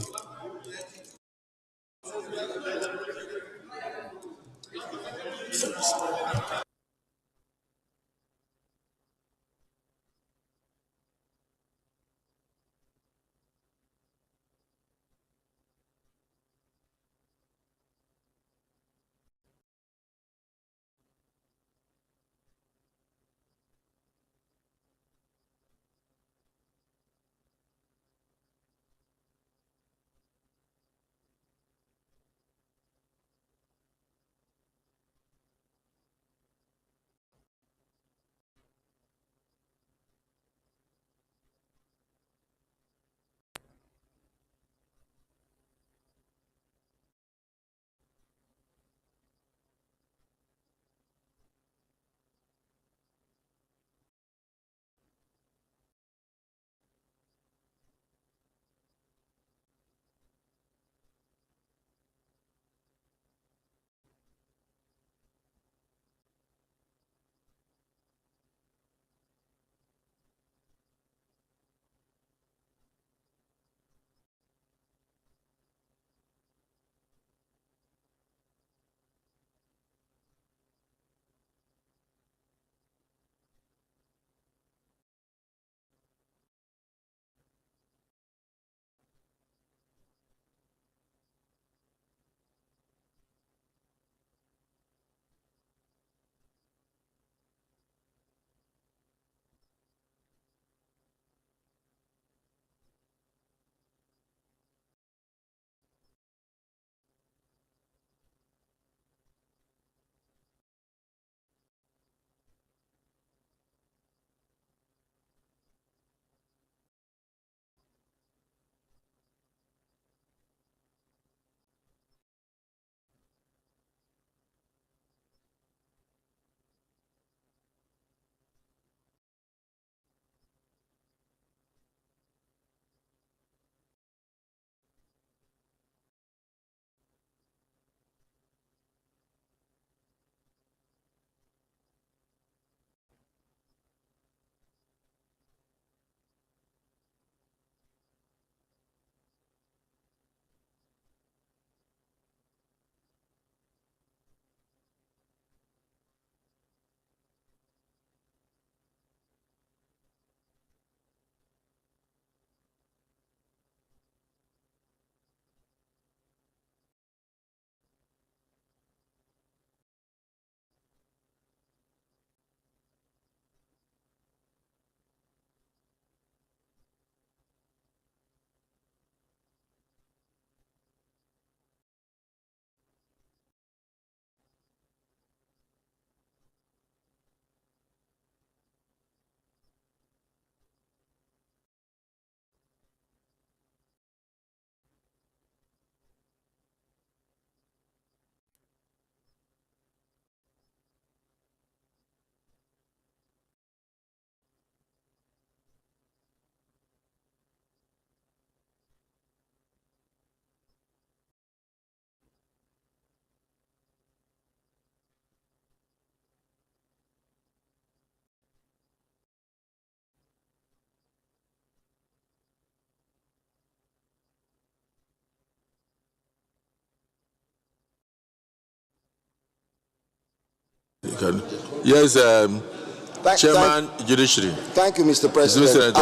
Yes, Chairman Judiciary. Thank you, Mr. President.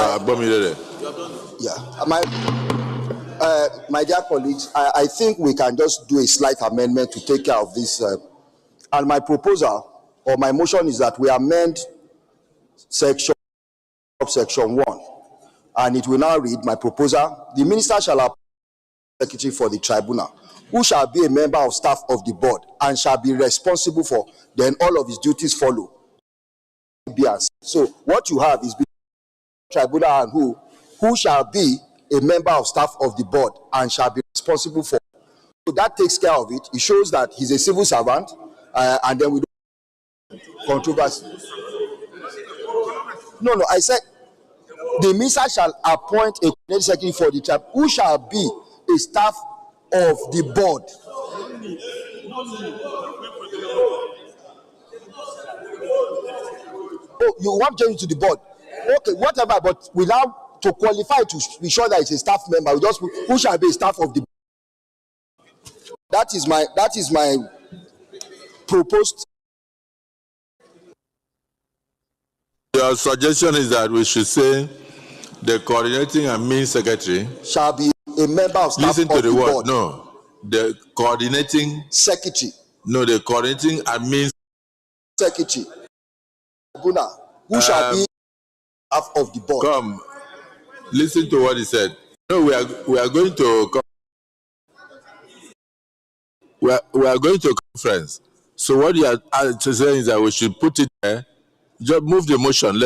My dear colleagues, I think we can just do a slight amendment to take care of this. And my proposal or my motion is that we amend section 1, and it will now read my proposal: the minister shall appoint secretary for the tribunal, who shall be a member of staff of the board and shall be responsible for. Then all of his duties follow. So what you have is tribunal and who shall be a member of staff of the board and shall be responsible for. So that takes care of it. It shows that he's a civil servant, and then we don't controversy. No, I said the minister shall appoint a coordinating secretary for the tribe, who shall be a staff of the board. Oh, you want to change to the board? Okay, whatever. But without to qualify to be sure that it's a staff member, we just who shall be a staff of the board. That is my proposed. Your suggestion is that we should say the coordinating admin secretary shall be a member of staff listen to of the the word. board. No, the coordinating secretary. No, the coordinating admin secretary. Who shall be staff of the board. Come, listen to what he said. No, we are going to we are going to a conference. So what you are saying is that we should put it there. Just move the motion.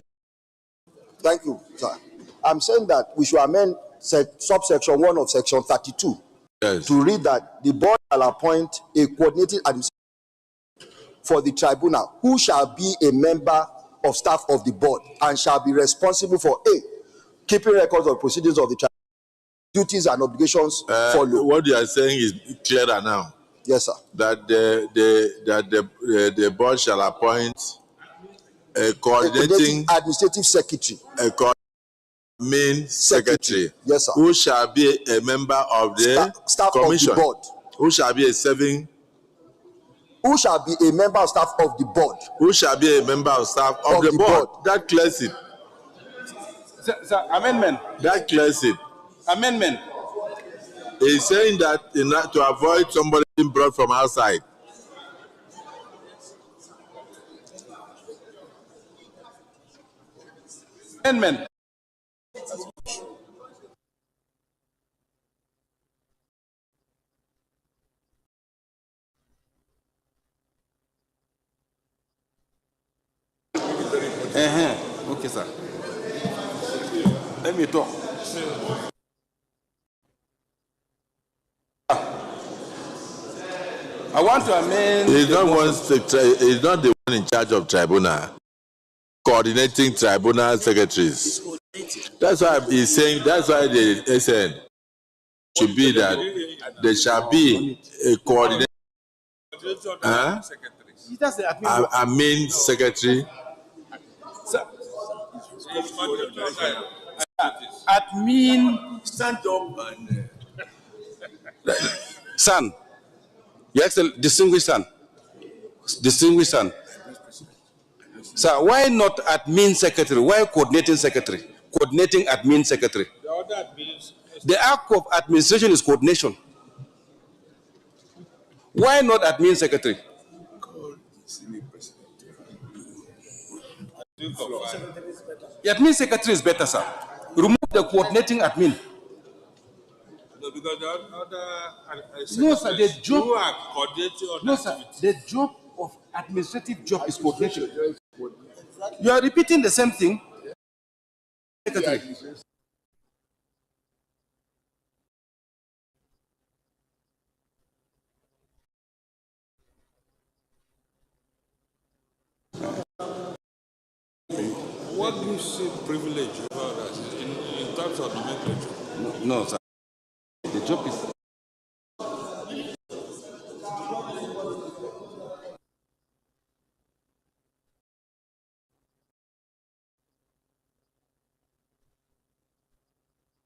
Thank you, sir. I'm saying that we should amend subsection 1 of section 32 to read that the board shall appoint a coordinating administrator for the tribunal, who shall be a member of staff of the board and shall be responsible for keeping records of proceedings of the tribunal. Duties and obligations follow. What you are saying is clearer now. Yes, sir. That the board shall appoint a coordinating administrative secretary. A main secretary. Yes, sir. Who shall be a member of the staff commission. Of the board. Who shall be a serving. Who shall be a member of staff of the board. Who shall be a member of staff of the board. That clears it. Sir, amendment. That clears it. Amendment. He's saying that to avoid somebody being brought from outside. Amendment. Okay, sir. Let me talk. I want to amend. He's not the one in charge of tribunal, coordinating tribunal secretaries. That's why he's saying. That's why the SN should be that there shall be a coordinating. Admin secretary. Admin, stand up and son, your excellent distinguished son, sir. Why not admin secretary? Why coordinating secretary? Coordinating admin secretary. The act of administration is coordination. Why not admin secretary? The admin secretary is better, sir. Remove the coordinating admin. No, because the other no, sir, the job. Who are coordinating on no, sir, the job of administrative job is coordination. You are repeating the same thing. Secretary. What gives you privilege about that in terms of the nomenclature? No, sir. The job is.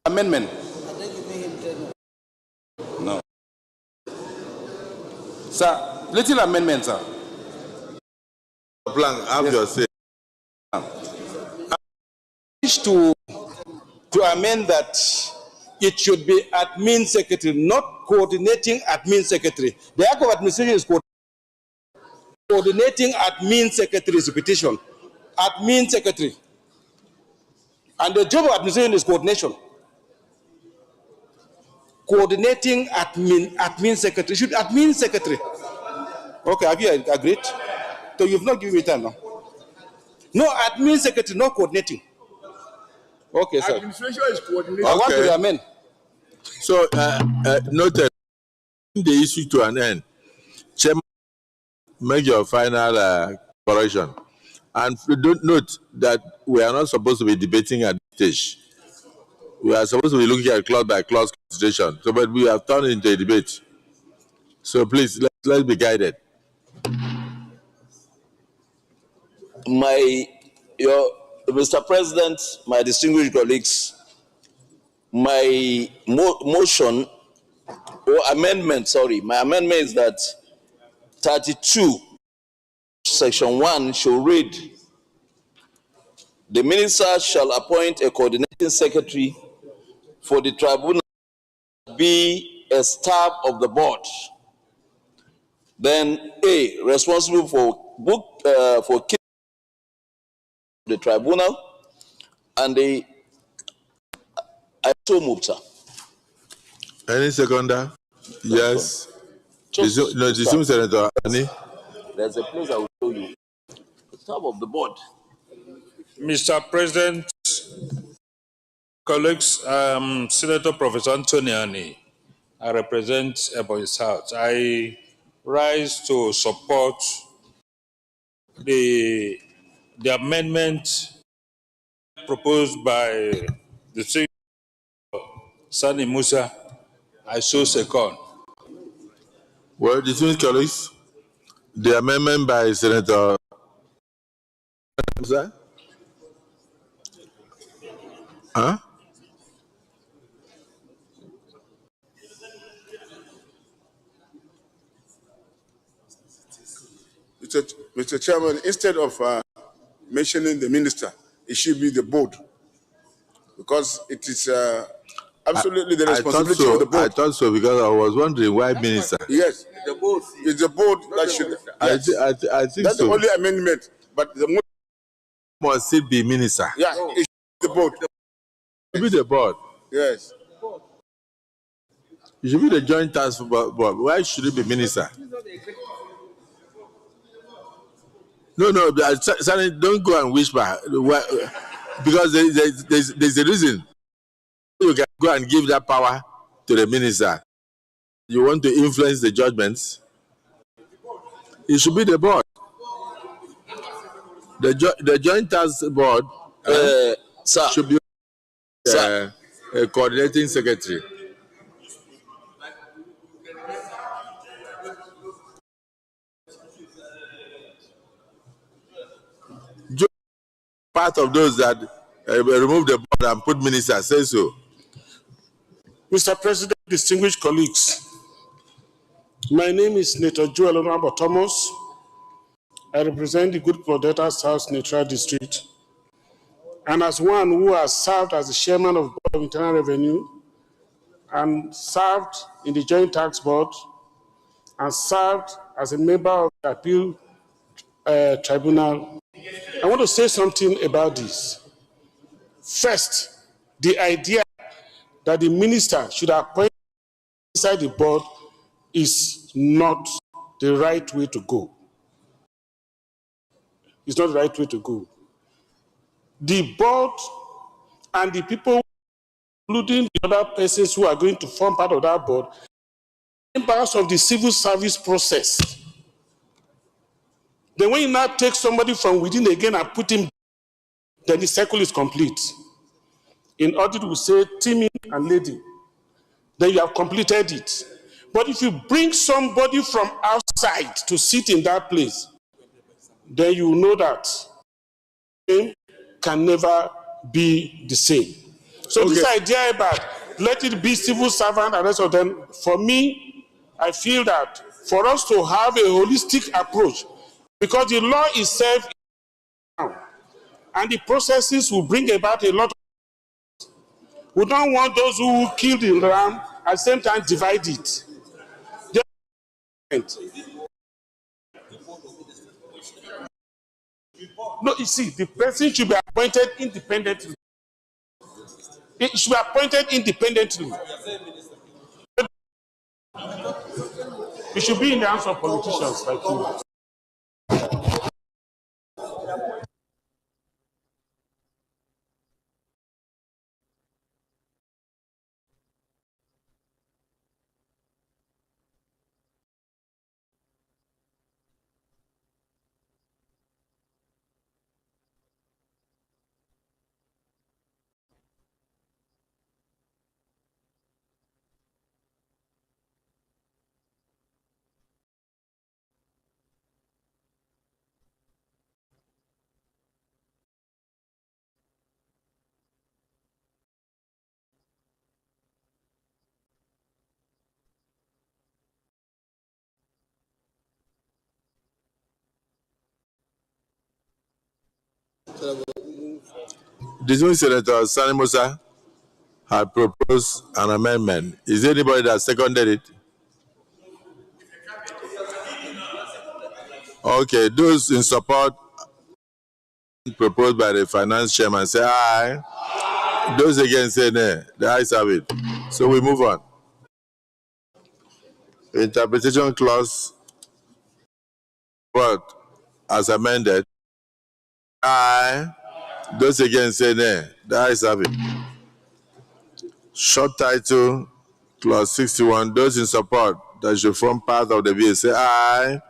Amendment. No. Sir, little amendment, sir. Blank, have your say. Wish to amend that it should be admin secretary, not coordinating admin secretary. The act of administration is coordinating admin secretary's petition. Admin secretary. And the job of administration is coordination. Coordinating admin secretary. Should admin secretary. Okay, have you agreed? So you've not given me time now. No admin secretary, no coordinating. Okay, sir. Administration is coordinating. I want to amend. So, noted the issue to an end. Chairman, make your final correction. And don't note that we are not supposed to be debating at this stage. We are supposed to be looking at clause by clause consideration. So, but we have turned into a debate. So please, let's be guided. Mr. President, my distinguished colleagues, my motion or amendment, my amendment is that 32, section 1 shall read, the minister shall appoint a coordinating secretary for the tribunal to be a staff of the board. Then A, responsible for the tribunal, and I so moved, sir. Any seconder? Yes. Senator Ani. There's a place I will show you. The staff of the board. Mr. President, colleagues, Senator Professor Anthony Ani, I represent Ebonyi South. I rise to support the amendment proposed by the Secretary Sani Musa. I so second. Well, distinguished colleagues, the amendment by Senator Musa. Huh? Mr. Chairman, instead of mentioning the minister, it should be the board, because it is absolutely the responsibility of the board. I thought so, because I was wondering why minister. Yes, the board. It's the board that should. Yes. I think that's so. the only amendment, but the must it be minister? Yeah, it should be the board. It should be the board. Yes. It should be the joint task board. Why should it be minister? No, don't go and whisper. Because there's a reason. You can go and give that power to the minister. You want to influence the judgments? It should be the board. The joint task board should be a coordinating secretary. Part of those that remove the board and put minister, say so. Mr. President, distinguished colleagues, my name is Senator Joel Honorable Thomas. I represent the Good Pro Delta South Neutral District. And as one who has served as the chairman of the Board of Internal Revenue and served in the Joint Tax Board and served as a member of the Appeal Tribunal, I want to say something about this. First, the idea that the minister should appoint inside the board is not the right way to go. It's not the right way to go. The board and the people, including the other persons who are going to form part of that board, members of the civil service process. Then when you now take somebody from within again and put him, then the cycle is complete. In audit, we say Timmy and lady. Then you have completed it. But if you bring somebody from outside to sit in that place, then you know that it can never be the same. So this idea about let it be civil servant and rest of them, for me, I feel that for us to have a holistic approach, because the law itself is down, and the processes will bring about a lot of. We don't want those who kill the ram at the same time divide it. No, you see, the person should be appointed independently. It should be appointed independently. It should be in the hands of politicians like you. Dismissed Senator Sani Musa had proposed an amendment. Is there anybody that seconded it? Okay, those in support proposed by the finance chairman say aye. Those against say nay. The ayes have it. So we move on. Interpretation clause, what as amended? Aye. Those against say nay. The ayes have it. Short title, clause 61. Those in support that should form part of the bill say aye.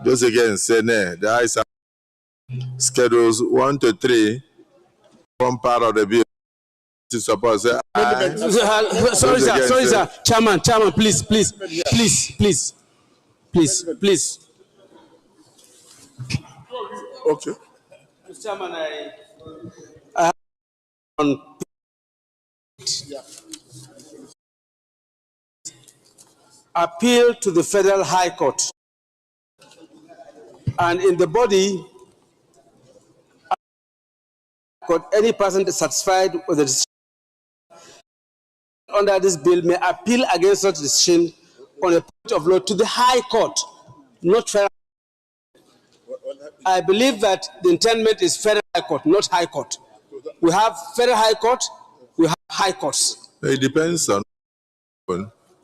Those against say nay. The ayes have it. Schedules 1 to 3 form part of the bill. To support say aye. Sorry, sir. Chairman, please. Okay. Mr. Chairman, I have on appeal to the Federal High Court, and in the body, any person dissatisfied with the decision under this bill may appeal against such decision on a point of law to the High Court, not Federal. I believe that the intendment is Federal High Court, not High Court. We have Federal High Court, we have High Courts. It depends on.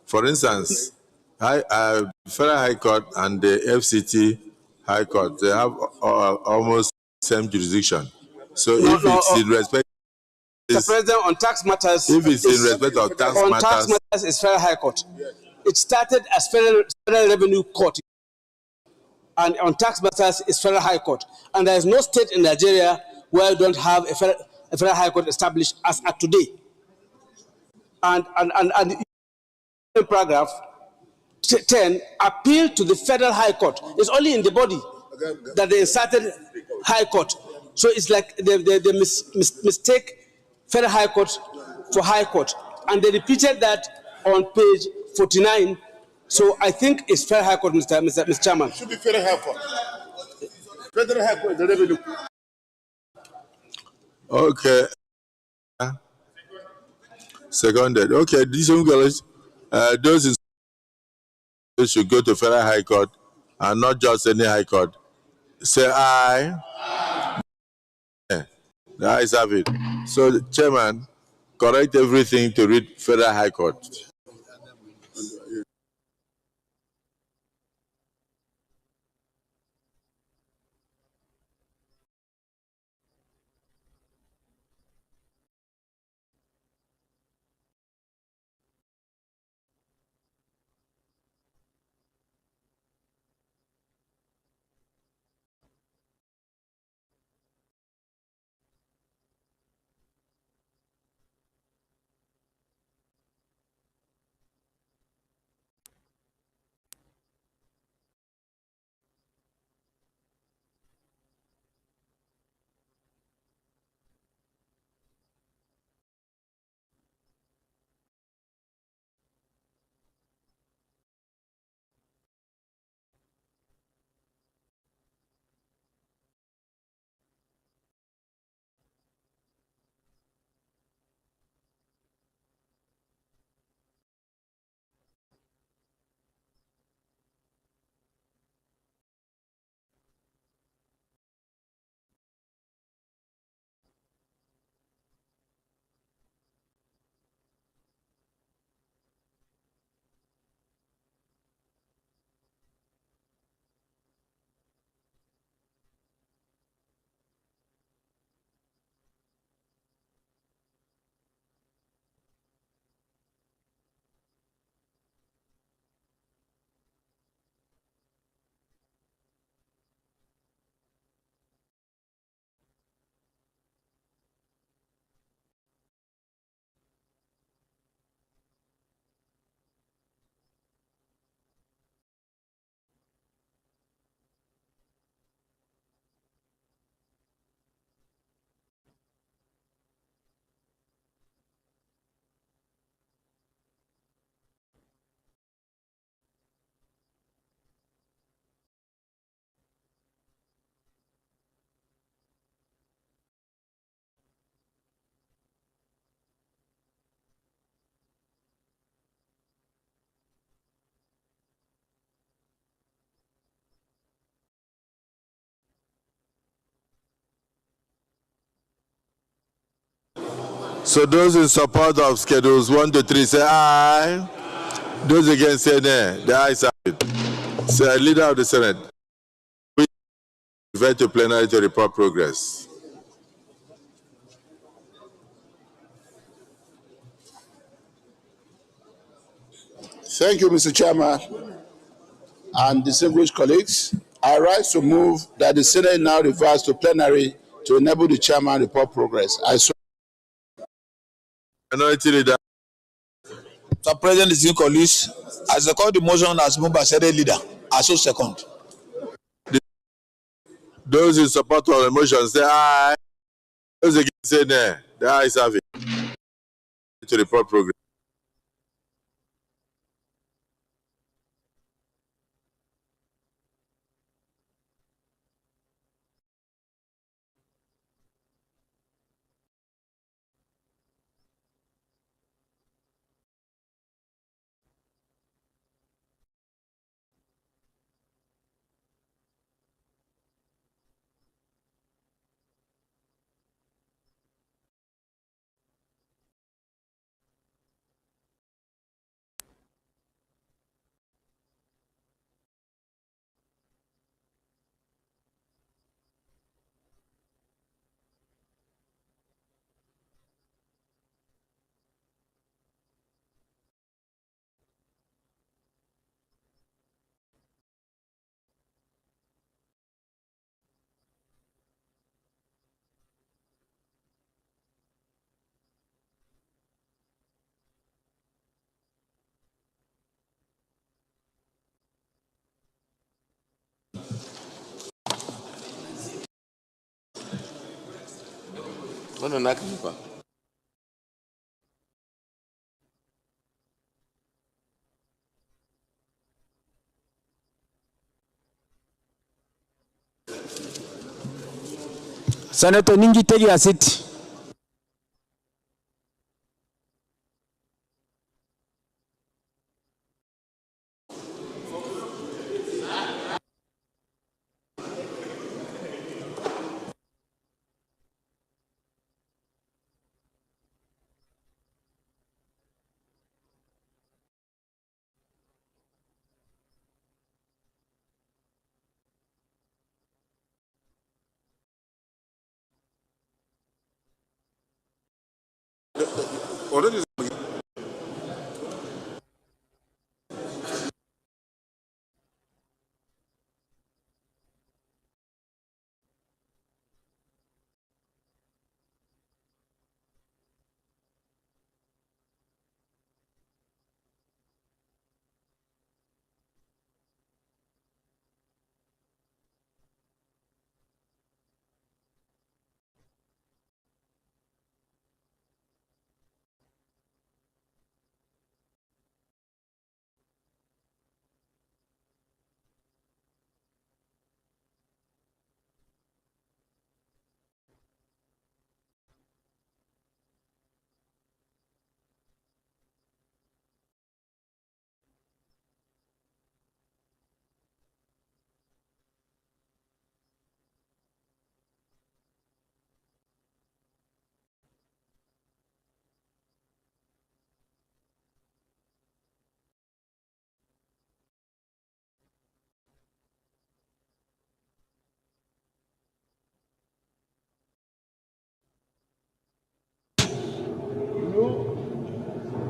For instance, Federal High Court and the FCT High Court, they have almost same jurisdiction. So if it's in respect, Mr. President, on tax matters, if it's in respect of tax on matters, tax matters is Federal High Court. It started as Federal Revenue Court, and on tax matters is Federal High Court. And there is no state in Nigeria where you don't have a Federal High Court established as at today. And paragraph 10, appeal to the Federal High Court. It's only in the body that they inserted High Court. So it's like they mistake Federal High Court for High Court. And they repeated that on page 49. So I think it's Federal High Court, Mr. Chairman. It should be Federal High Court. Federal High Court, the revenue. Okay. Seconded. Okay, these girls, those should go to Federal High Court and not just any High Court. Say aye. Yeah. The ayes have it. So, the Chairman, correct everything to read Federal High Court. So those in support of schedules 1 to 3 say aye. Those against say nay. The ayes have it. So, Leader of the Senate, we invite to plenary to report progress. Thank you, Mr. Chairman and distinguished colleagues. I rise to move that the Senate now refers to plenary to enable the chairman report progress. Minority Leader. Mr. President, distinguished colleagues, I second the motion as moved by Senate Leader. I so second. Those in support of the motion say aye. Those against say nay. The ayes have it. To report progress. Senator Ningi, take your seat. Already.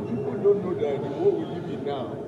People don't know that the world we live in now.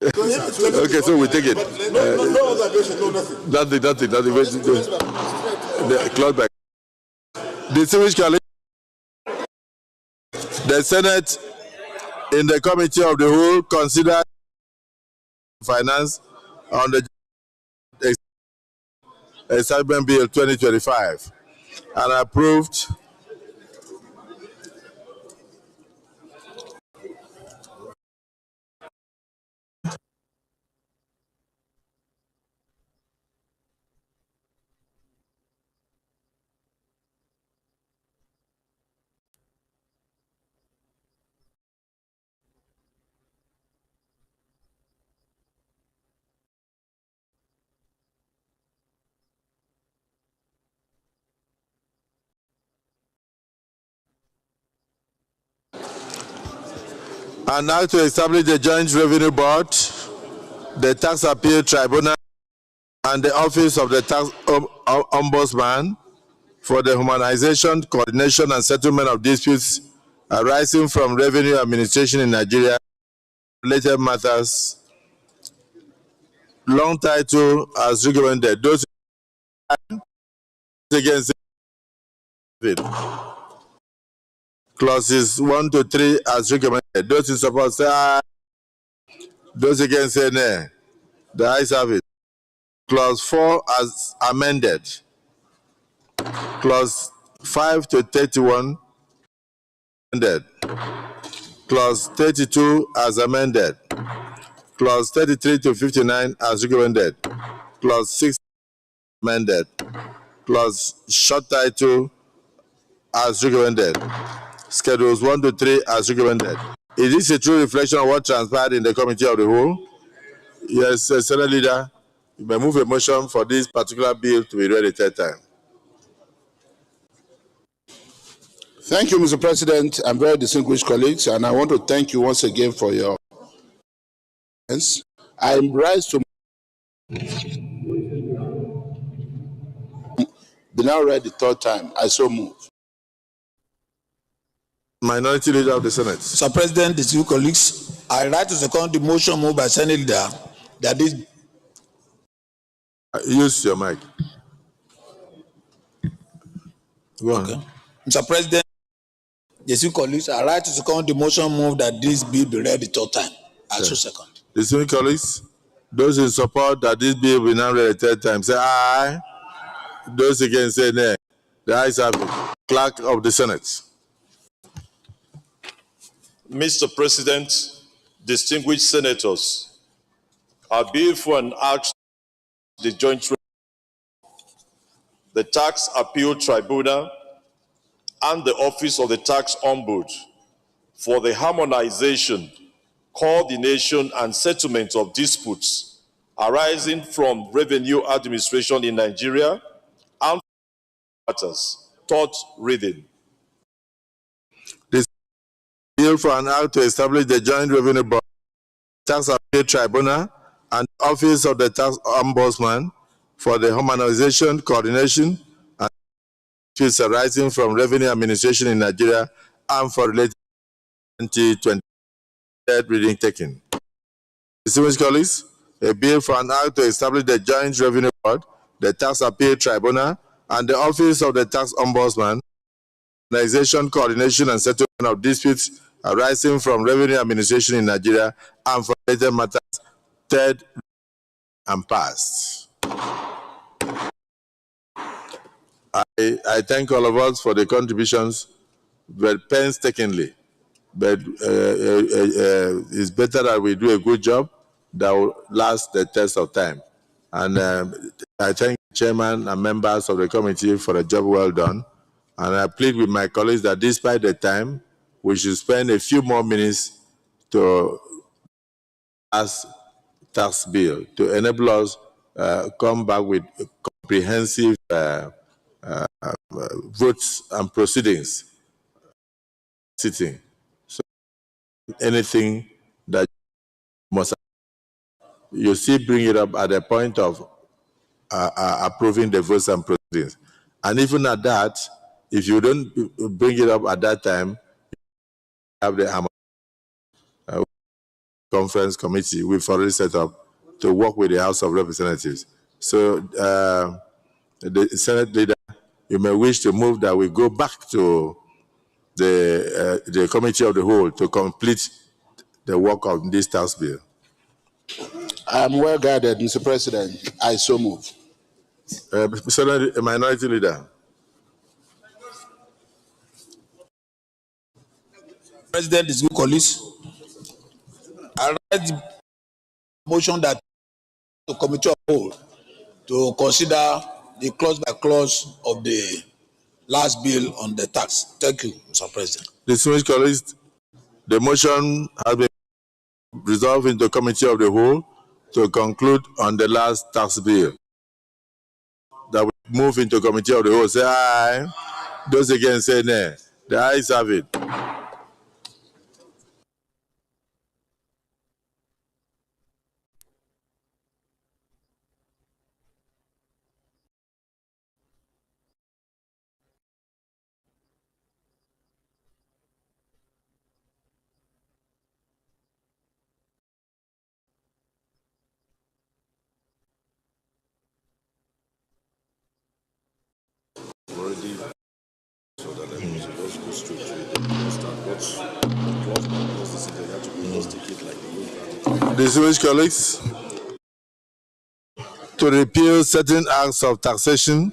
Okay, so we take it. No observation, no nothing. Nothing. The cloud back. Distinguished colleagues, the Senate in the committee of the whole considered finance on the Establishment Bill 2025 and approved and now to establish the Joint Revenue Board, the Tax Appeal Tribunal, and the Office of the Tax Ombudsman for the humanization, coordination, and settlement of disputes arising from revenue administration in Nigeria, related matters, long title as recommended. Those against it. Clauses 1 to 3 as recommended. Those in support say aye. Those against say nay. The ayes have it. Clause 4 as amended. Clause 5 to 31 amended. Clause 32 as amended. Clause 33 to 59 as recommended. Clause 6 amended. Clause short title as recommended. Schedules 1 to 3 as recommended. Is this a true reflection of what transpired in the committee of the whole? Yes, Senate Leader, you may move a motion for this particular bill to be read a third time. Thank you, Mr. President, and very distinguished colleagues, and I want to thank you once again for your comments. I rise to be now read the third time. I so move. Minority Leader of the Senate. Mr. President, distinguished colleagues, I rise to second the motion moved by Senate Leader that this. Use your mic. Go on. Okay. Mr. President, distinguished colleagues, I rise to second the motion moved that this bill be read the third time. I so second. Distinguished colleagues, those in support that this bill be now read a third time say aye. Those against say nay. The ayes have it. Clerk of the Senate. Mr. President, distinguished senators, I bill for an act the Joint the Tax Appeal Tribunal and the Office of the Tax Ombud for the harmonization, coordination, and settlement of disputes arising from revenue administration in Nigeria and matters. Third reading. Bill for an act to establish the Joint Revenue Board, Tax Appeal Tribunal, and Office of the Tax Ombudsman for the harmonization, coordination, and disputes arising from revenue administration in Nigeria and for related 2020. Third reading taken. Distinguished colleagues, a bill for an act to establish the Joint Revenue Board, the Tax Appeal Tribunal, and the Office of the Tax Ombudsman, harmonization, coordination, and settlement of disputes arising from revenue administration in Nigeria and for related matters, third and passed. I thank all of us for the contributions, but painstakingly. But it's better that we do a good job that will last the test of time. And I thank the chairman and members of the committee for a job well done. And I plead with my colleagues that despite the time, we should spend a few more minutes to pass tax bill to enable us come back with comprehensive votes and proceedings sitting. So anything that must you see bring it up at the point of approving the votes and proceedings. And even at that, if you don't bring it up at that time, you have the conference committee we've already set up to work with the House of Representatives. So the Senate leader, you may wish to move that we go back to the committee of the whole to complete the work of this tax bill. I'm well guided, Mr. President. I so move. Senate Minority Leader. President, is good colleagues. I write the motion that the committee of whole to consider the clause by clause of the last bill on the tax. Thank you, Mr. President. Distinguished colleagues, the motion has been resolved into committee of the whole to conclude on the last tax bill. That we move into committee of the whole. Say aye. Those against say nay. The ayes have it. Distinguished colleagues, to repeal certain acts of taxation.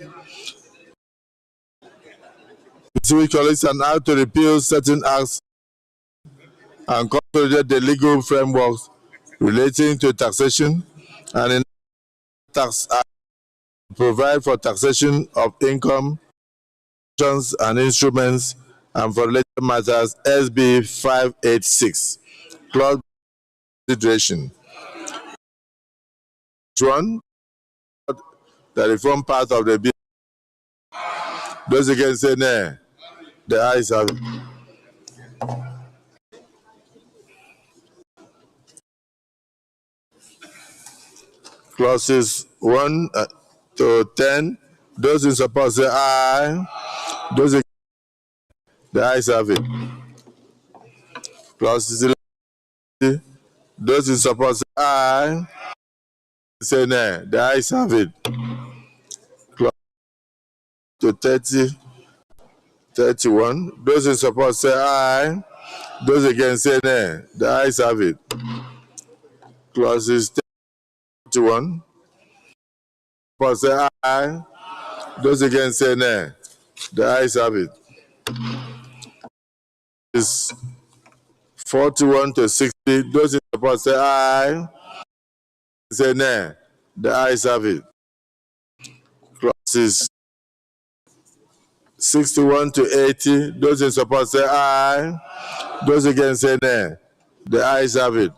Distinguished colleagues, and how to repeal certain acts and consolidate the legal frameworks relating to taxation and in tax act provide for taxation of income and instruments and for related matters SB 586. Clause consideration. One, the reform part of the bill. Those against say nay. The ayes have it. Clauses 1 to 10. Those in support say aye. Those against, the ayes have it. Clauses 11. Those in support say aye. Say nay. The ayes have it. Clause to 30. 31. Those in support say aye. Those against say nay. The ayes have it. Clauses 31. Support say aye. Those against say nay. The ayes have it. Is 41 to 60. Those in support say aye. Say nay. The ayes have it. Clauses 61 to 80. Those in support say aye. Those against say nay. The ayes have it.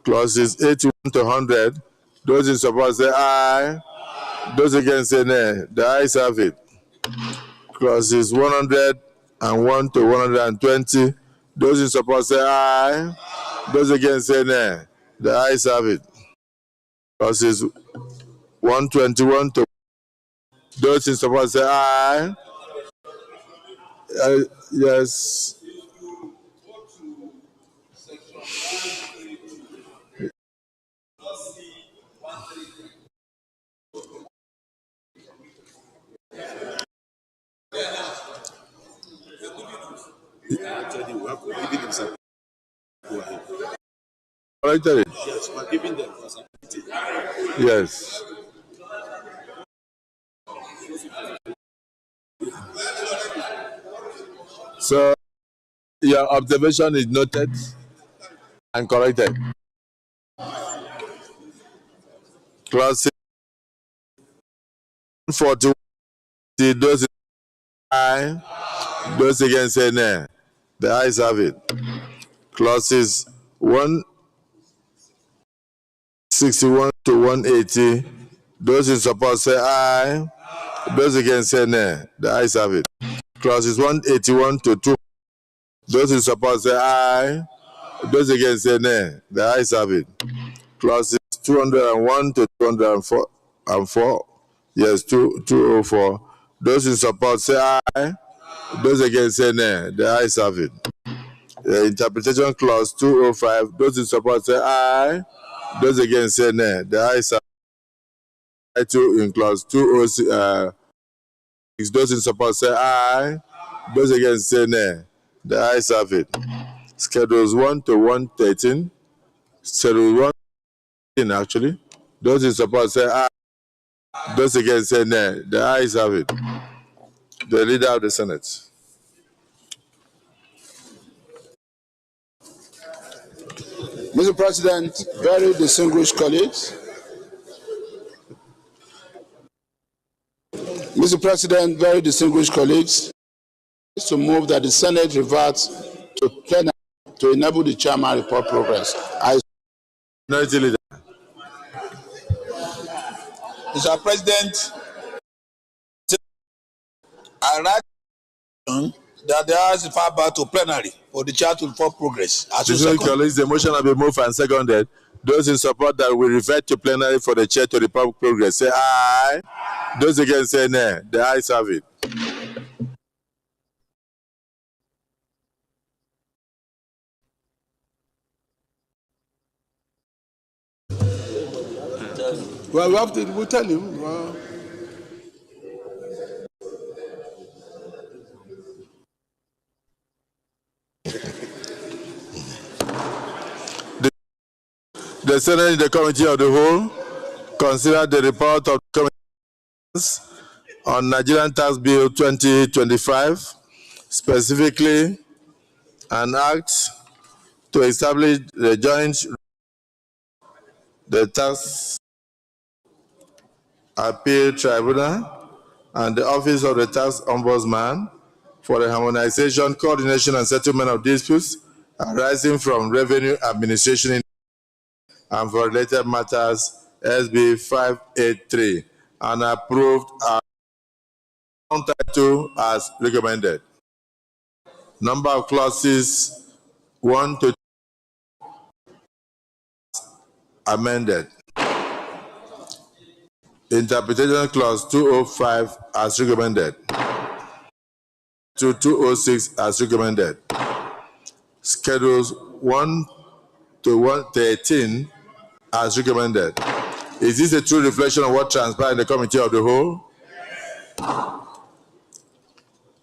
Clauses 81 to 100. Those in support say aye. Those against say nay. The ayes have it. Clauses 101 to 120. Those in support say aye. Those against say nay. The ayes have it. Clauses 121 to those in support say aye. Yes. Corrected it. Yes, we're giving them. Yes. So your observation is noted and corrected. Clause 41. Those in aye. Those against say nay. The ayes have it. Clauses 161 to 180. Those in support say aye. Those against say nay. The ayes have it. Clauses 181 to 2. Those in support say aye. Those against say nay. The ayes have it. Clauses 201 to 204 and 4. Yes, 204. Those in support say aye. Those against say nay. The ayes have it. Interpretation clause 205. Those in support say aye. Those against say nay. The ayes have it. In clause 206. Those in support say aye. Those against say nay. The ayes have it. Schedules 1 to 113. Schedule 113 actually. Those in support say aye. Those against say nay. The ayes have it. The leader of the Senate. Mr. President, very distinguished colleagues. Mr. President, very distinguished colleagues, to move that the Senate reverts to plenary to enable the chairman report progress. Minority Leader. Mr. President, I write that there is a far back to plenary for the chair to report progress. Colleagues, the motion has been moved and seconded. Those in support that we revert to plenary for the chair to report progress, say aye. Those against say nay. The ayes have it. Well, we'll tell him. Well, The Senate in the Committee of the Whole considered the report of the committees on Nigerian Tax Bill 2025, specifically an act to establish the Tax Appeal Tribunal and the Office of the Tax Ombudsman for the harmonization, coordination, and settlement of disputes arising from revenue administration and for related matters, SB 583, and approved title as recommended. Number of clauses 1 to 2 amended. Interpretation clause 205 as recommended. To 206 as recommended. Schedules 1 to 113 as recommended. Is this a true reflection of what transpired in the Committee of the Whole?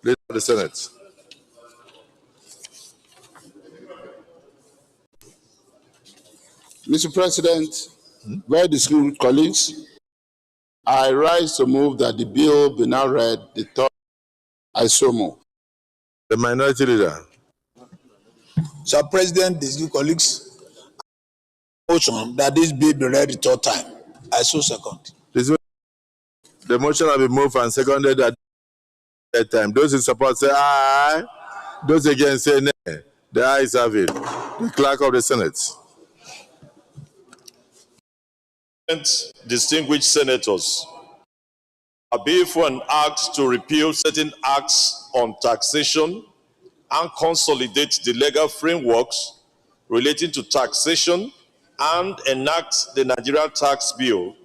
Leader of the Senate. Mr. President, very distinguished colleagues, I rise to move that the bill be now read the third. I so move. The Minority Leader. Sir President, distinguished colleagues, motion that this bill be read the third time. I so second. The motion has been moved and seconded at that time. Those in support say aye. Those against say nay. The ayes have it. The Clerk of the Senate. Distinguished senators, a bill for an act to repeal certain acts on taxation and consolidate the legal frameworks relating to taxation and enact the Nigerian Tax Bill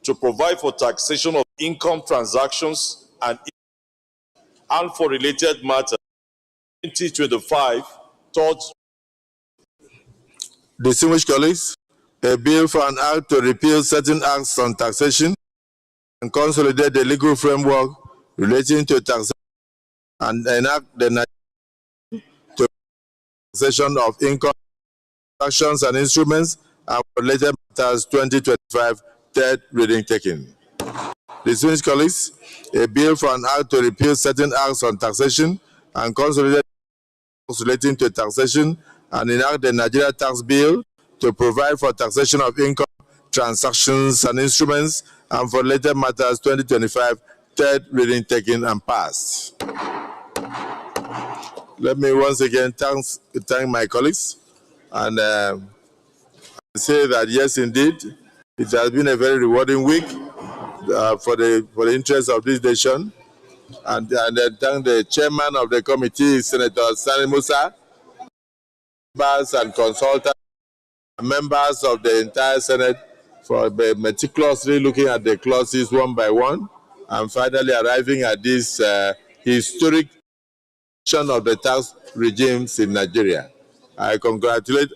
to provide for taxation of income transactions and for related matters 2025 towards. Distinguished colleagues, a bill for an act to repeal certain acts on taxation and consolidate the legal framework relating to taxation and enact the taxation of income transactions and instruments and related matters 2025 third reading taken. Distinguished colleagues, a bill for an act to repeal certain acts on taxation and consolidate relating to taxation and enact the Nigeria Tax Bill to provide for taxation of income, transactions, and instruments, and for related matters 2025, third reading taken and passed. Let me once again thank my colleagues and say that yes, indeed, it has been a very rewarding week for the interest of this nation. And thank the chairman of the committee, Senator Sani Musa, members and consultants, members of the entire Senate for meticulously looking at the clauses one by one and finally arriving at this historic of the tax regimes in Nigeria. I congratulate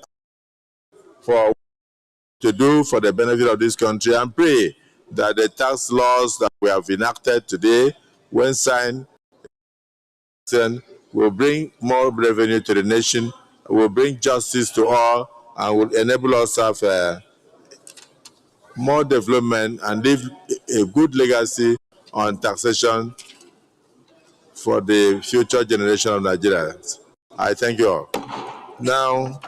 for to do for the benefit of this country and pray that the tax laws that we have enacted today, when signed, will bring more revenue to the nation, will bring justice to all, and will enable us to have more development and leave a good legacy on taxation for the future generation of Nigerians. I thank you all. Now,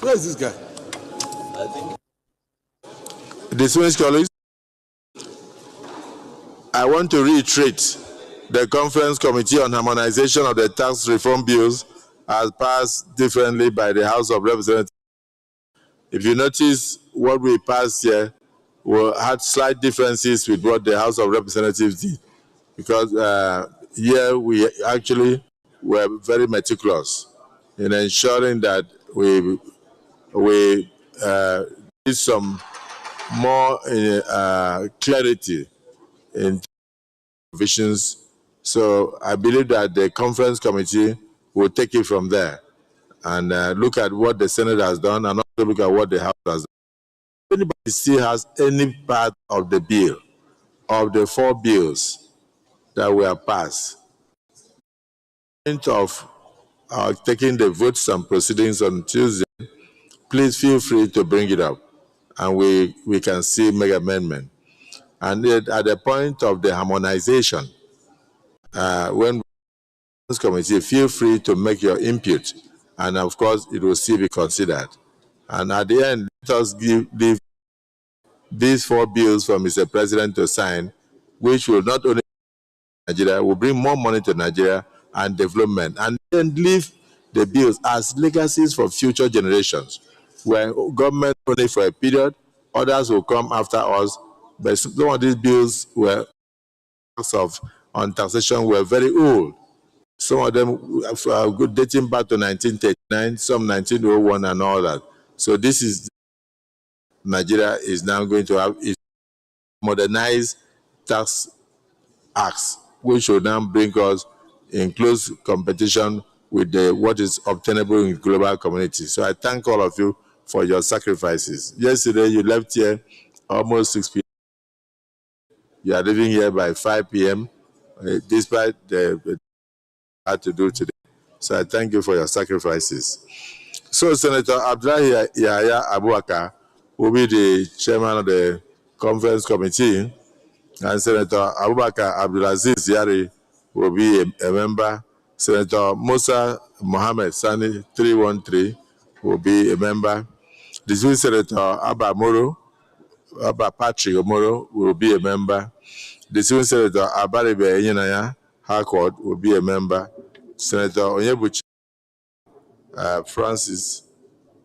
Where is this guy? distinguished colleagues, I want to reiterate the Conference Committee on Harmonization of the Tax Reform Bills as passed differently by the House of Representatives. If you notice, what we passed here had slight differences with what the House of Representatives did, because here we actually were very meticulous in ensuring that we did some more clarity in provisions. So I believe that the conference committee will take it from there and look at what the Senate has done and also look at what the House has done. If anybody still has any part of the bill, of the 4 bills that were passed, of taking the votes and proceedings on Tuesday, please feel free to bring it up and we can see make amendment. And at the point of the harmonization, when this committee, feel free to make your input, and of course it will still be considered. And at the end, let us leave these 4 bills for Mr. President to sign, which will not only Nigeria, will bring more money to Nigeria and development, and then leave the bills as legacies for future generations. When government only for a period, others will come after us, but some of these bills were on taxation were very old. Some of them dating back to 1939, some 1901 and all that. So this is Nigeria is now going to have its modernized tax acts, which will now bring us in close competition with what is obtainable in global community. So I thank all of you for your sacrifices. Yesterday you left here almost 6 p.m. You are leaving here by 5 p.m. Despite the had to do today. So I thank you for your sacrifices. So Senator Abdullahi Yahya Abubakar will be the chairman of the conference committee, and Senator Abubakar Abdulaziz Yari will be a member. Senator Musa Mohammed Sani 313 will be a member. The Senator Abba Patrick Omoro will be a member. The Senator Abaribe Enyinaya Harcourt will be a member. Senator Onyebuchi Francis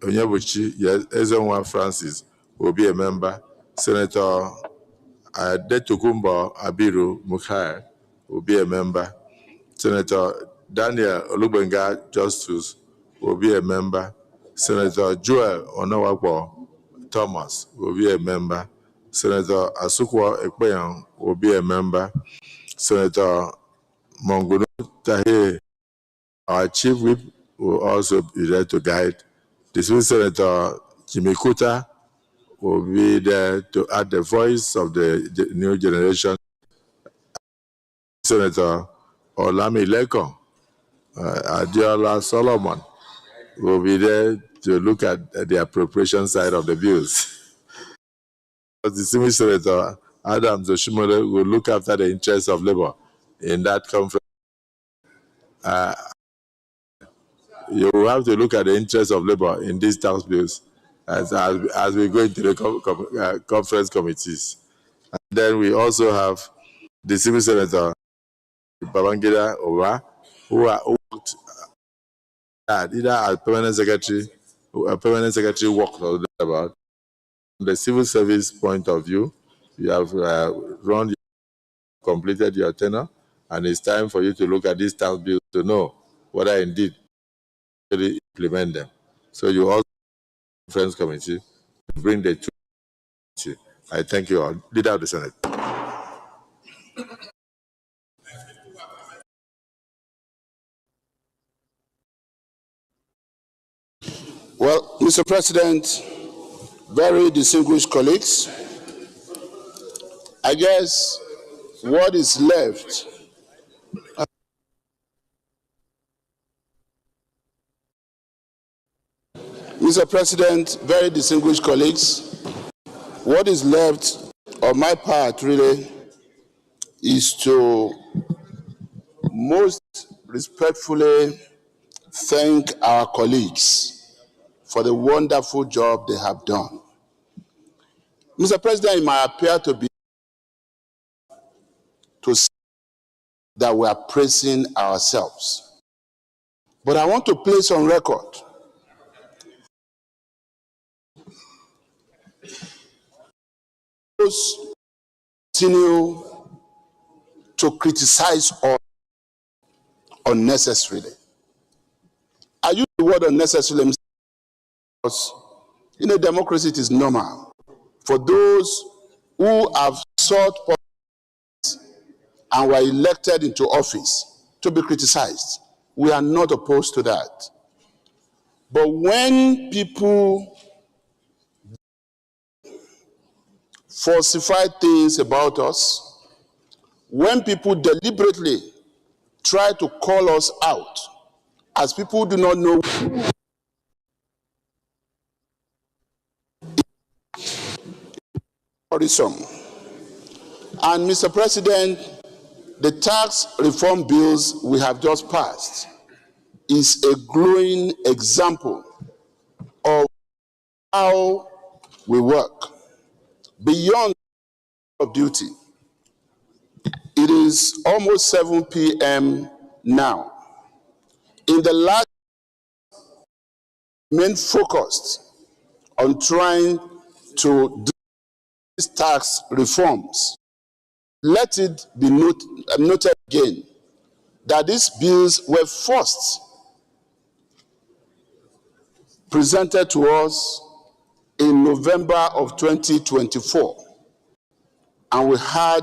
Onyebuchi, yes, Ezenwa Francis will be a member. Senator Detukumbo Abiru Mukhai will be a member. Senator Daniel Olubenga Justus will be a member. Senator Joel Onawakbo Thomas will be a member. Senator Asukwo Ekpeyan will be a member. Senator Mongunu Tahir, our chief whip, will also be there to guide. The Senator Jimmy Kuta will be there to add the voice of the new generation. Senator Olami Lekon, Adiola Solomon will be there to look at the appropriation side of the bills. The distinguished Senator Adams Oshimole will look after the interests of labor in that conference. You will have to look at the interests of labor in these tax bills as we go into the conference committees. And then we also have the civil senator Babangida Owa, who worked either as permanent secretary work about. From the civil service point of view, you have completed your tenure, and it's time for you to look at these tax bills to know whether indeed you implement them. So you also conference committee to bring the two. I thank you all. Leader of the Senate. Well, Mr. President, very distinguished colleagues, I guess what is left Mr. President, very distinguished colleagues, what is left on my part really is to most respectfully thank our colleagues for the wonderful job they have done. Mr. President, it might appear to say that we are praising ourselves, but I want to place on record those who continue to criticize us unnecessarily. I use the word unnecessarily because in a democracy it is normal for those who have sought politics and were elected into office to be criticized. We are not opposed to that. But when people falsify things about us, when people deliberately try to call us out as people who do not know tourism. And Mr. President, the tax reform bills we have just passed is a glowing example of how we work beyond of duty. It is almost 7 p.m. now. In the last, remain focused on trying to do these tax reforms. Let it be noted again that these bills were first presented to us in November of 2024, and we had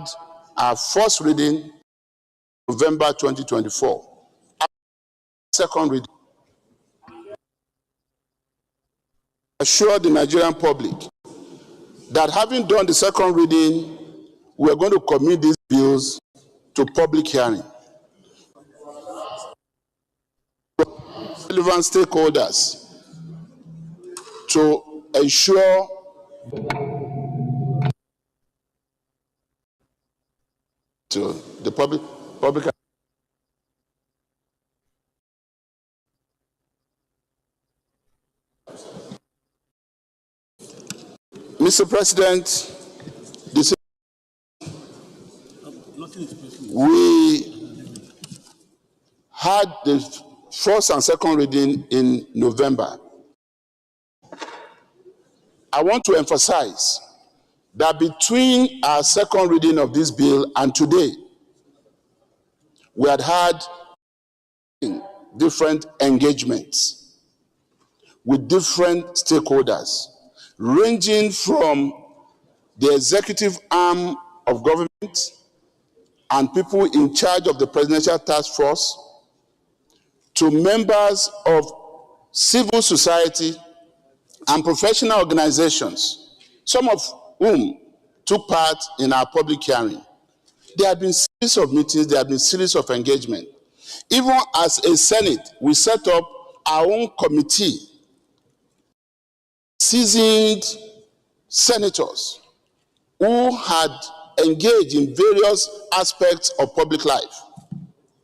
our first reading November 2024. Second reading, assure the Nigerian public that having done the second reading, we are going to commit these bills to public hearing. Relevant stakeholders to ensure to the public. Mr. President, we had the first and second reading in November. I want to emphasize that between our second reading of this bill and today, we had different engagements with different stakeholders, ranging from the executive arm of government and people in charge of the Presidential Task Force to members of civil society and professional organizations, some of whom took part in our public hearing. There have been series of meetings, there have been series of engagement. Even as a Senate, we set up our own committee, seasoned senators who had engaged in various aspects of public life.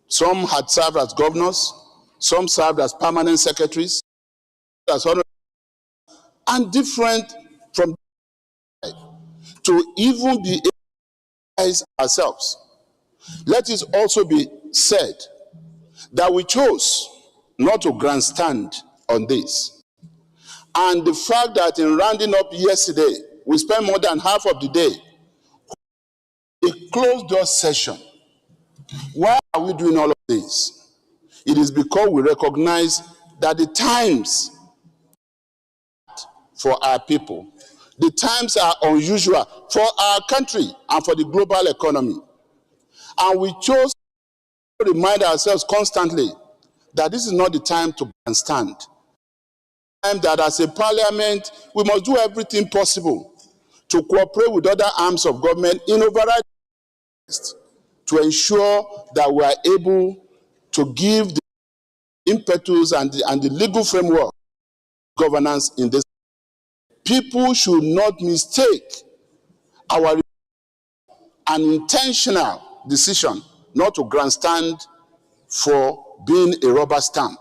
Some had served as governors, some served as permanent secretaries, and different from to even be ourselves. Let it also be said that we chose not to grandstand on this. And the fact that in rounding up yesterday, we spent more than half of the day, a closed-door session. Why are we doing all of this? It is because we recognize that the times for our people, the times are unusual for our country and for the global economy. And we chose to remind ourselves constantly that this is not the time to stand. time that as a parliament, we must do everything possible to cooperate with other arms of government in overriding to ensure that we are able to give the impetus and the legal framework governance in this. People should not mistake our an intentional decision not to grandstand for being a rubber stamp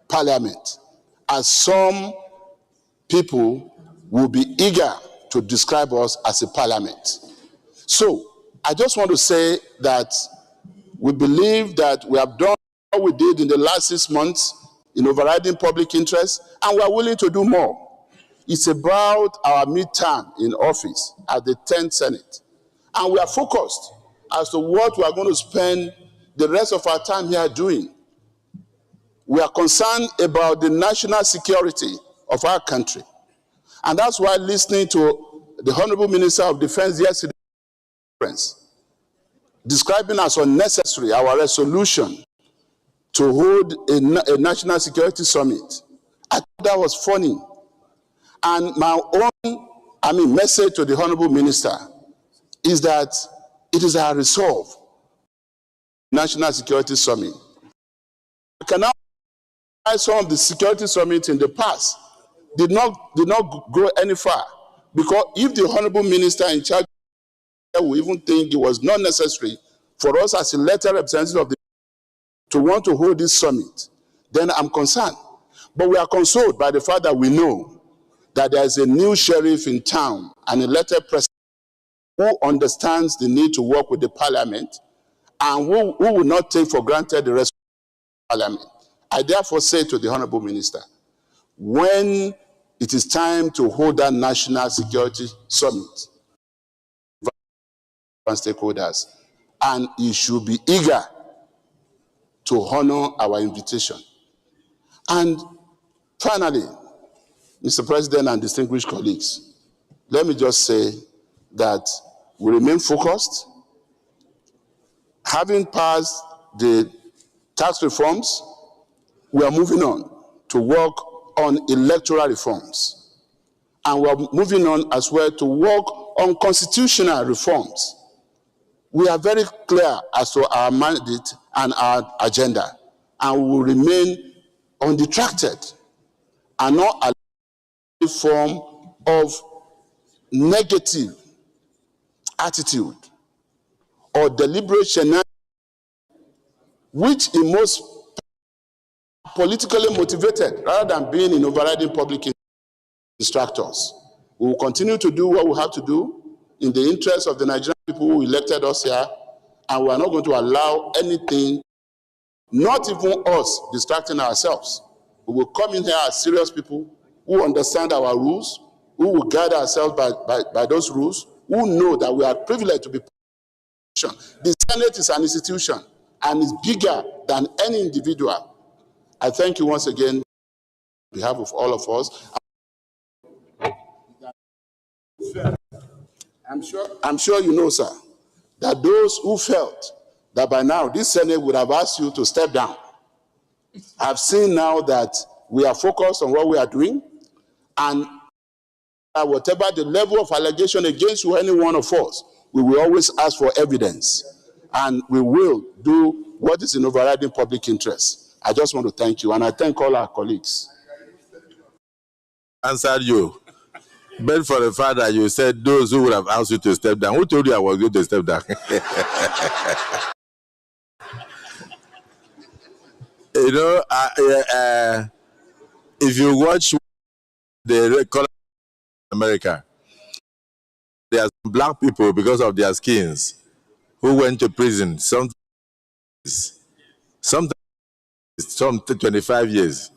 parliament, as some people will be eager to describe us as a parliament. So I just want to say that we believe that we have done what we did in the last 6 months in overriding public interest, and we are willing to do more. It's about our midterm in office at the 10th Senate. And we are focused as to what we are going to spend the rest of our time here doing. We are concerned about the national security of our country. And that's why listening to the Honorable Minister of Defense yesterday, describing as unnecessary our resolution to hold a national security summit, I thought that was funny. And my own message to the Honorable Minister is that it is our resolve, National Security Summit. I cannot some of the security summits in the past did not go any far, because if the Honorable Minister in charge would even think it was not necessary for us as elected representatives of the to want to hold this summit, then I'm concerned. But we are consoled by the fact that we know that there is a new sheriff in town, an elected president, who understands the need to work with the parliament and who will not take for granted the rest of the parliament. I therefore say to the Honorable Minister, when it is time to hold that national security summit, stakeholders, and he should be eager to honor our invitation. And finally, Mr. President and distinguished colleagues, let me just say that we remain focused. Having passed the tax reforms, we are moving on to work on electoral reforms. And we are moving on as well to work on constitutional reforms. We are very clear as to our mandate and our agenda, and we will remain undetracted and not allow any form of negative attitude or deliberate shenanigans, which in most politically motivated rather than being in overriding public distractors. We will continue to do what we have to do in the interest of the Nigerian people who elected us here, and we are not going to allow anything, not even us, distracting ourselves. We will come in here as serious people who understand our rules, who will guide ourselves by those rules, who know that we are privileged to be. The Senate is an institution and is bigger than any individual. I thank you once again on behalf of all of us. I'm sure you know, sir, that those who felt that by now this Senate would have asked you to step down have seen now that we are focused on what we are doing, and whatever the level of allegation against you, any one of us, we will always ask for evidence, and we will do what is in overriding public interest. I just want to thank you, and I thank all our colleagues. Answered you. But for the fact that you said those who would have asked you to step down, who told you I was going to step down? You know, if you watch the color in America, there are some black people because of their skins who went to prison. Sometimes 25 years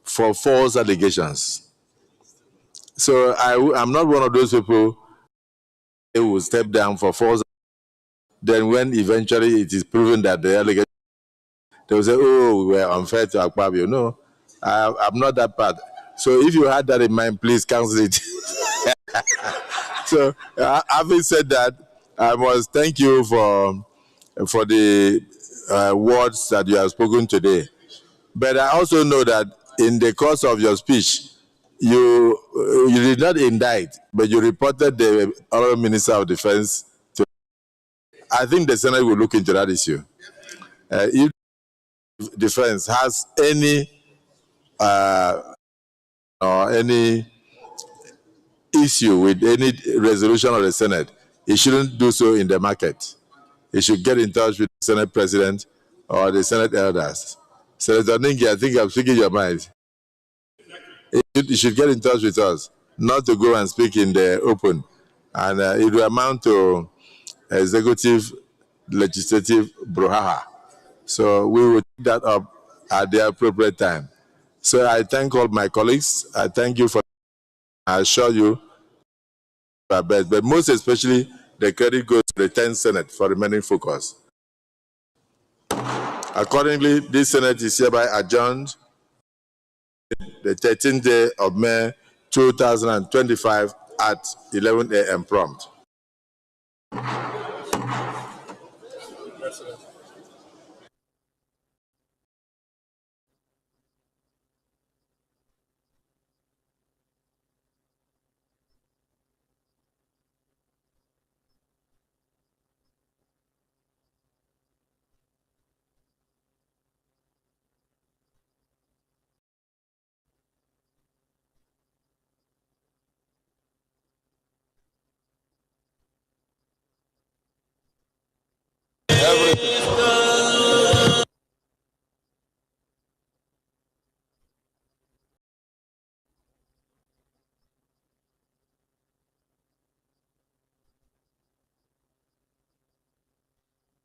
for false allegations. So I'm not one of those people who will step down for false. Then when eventually it is proven that the allegation, they will say, oh, we were unfair to Akpabio. No, I'm not that bad. So if you had that in mind, please cancel it. So having said that, I must thank you for the words that you have spoken today. But I also know that in the course of your speech, you did not indict, but you reported the Honorable Minister of Defense to. I think the Senate will look into that issue. If defense has any or any issue with any resolution of the Senate, it shouldn't do so in the market. It should get in touch with the Senate President or the Senate elders. Senator Ningi, I think I'm speaking your mind. You should get in touch with us, not to go and speak in the open. And it will amount to executive, legislative brouhaha. So we will take that up at the appropriate time. So I thank all my colleagues. I thank you for, I assure you, our best, but most especially the credit goes to the 10th Senate for remaining focused. Accordingly, this Senate is hereby adjourned the 13th day of May 2025 at 11 a.m. prompt. Everything.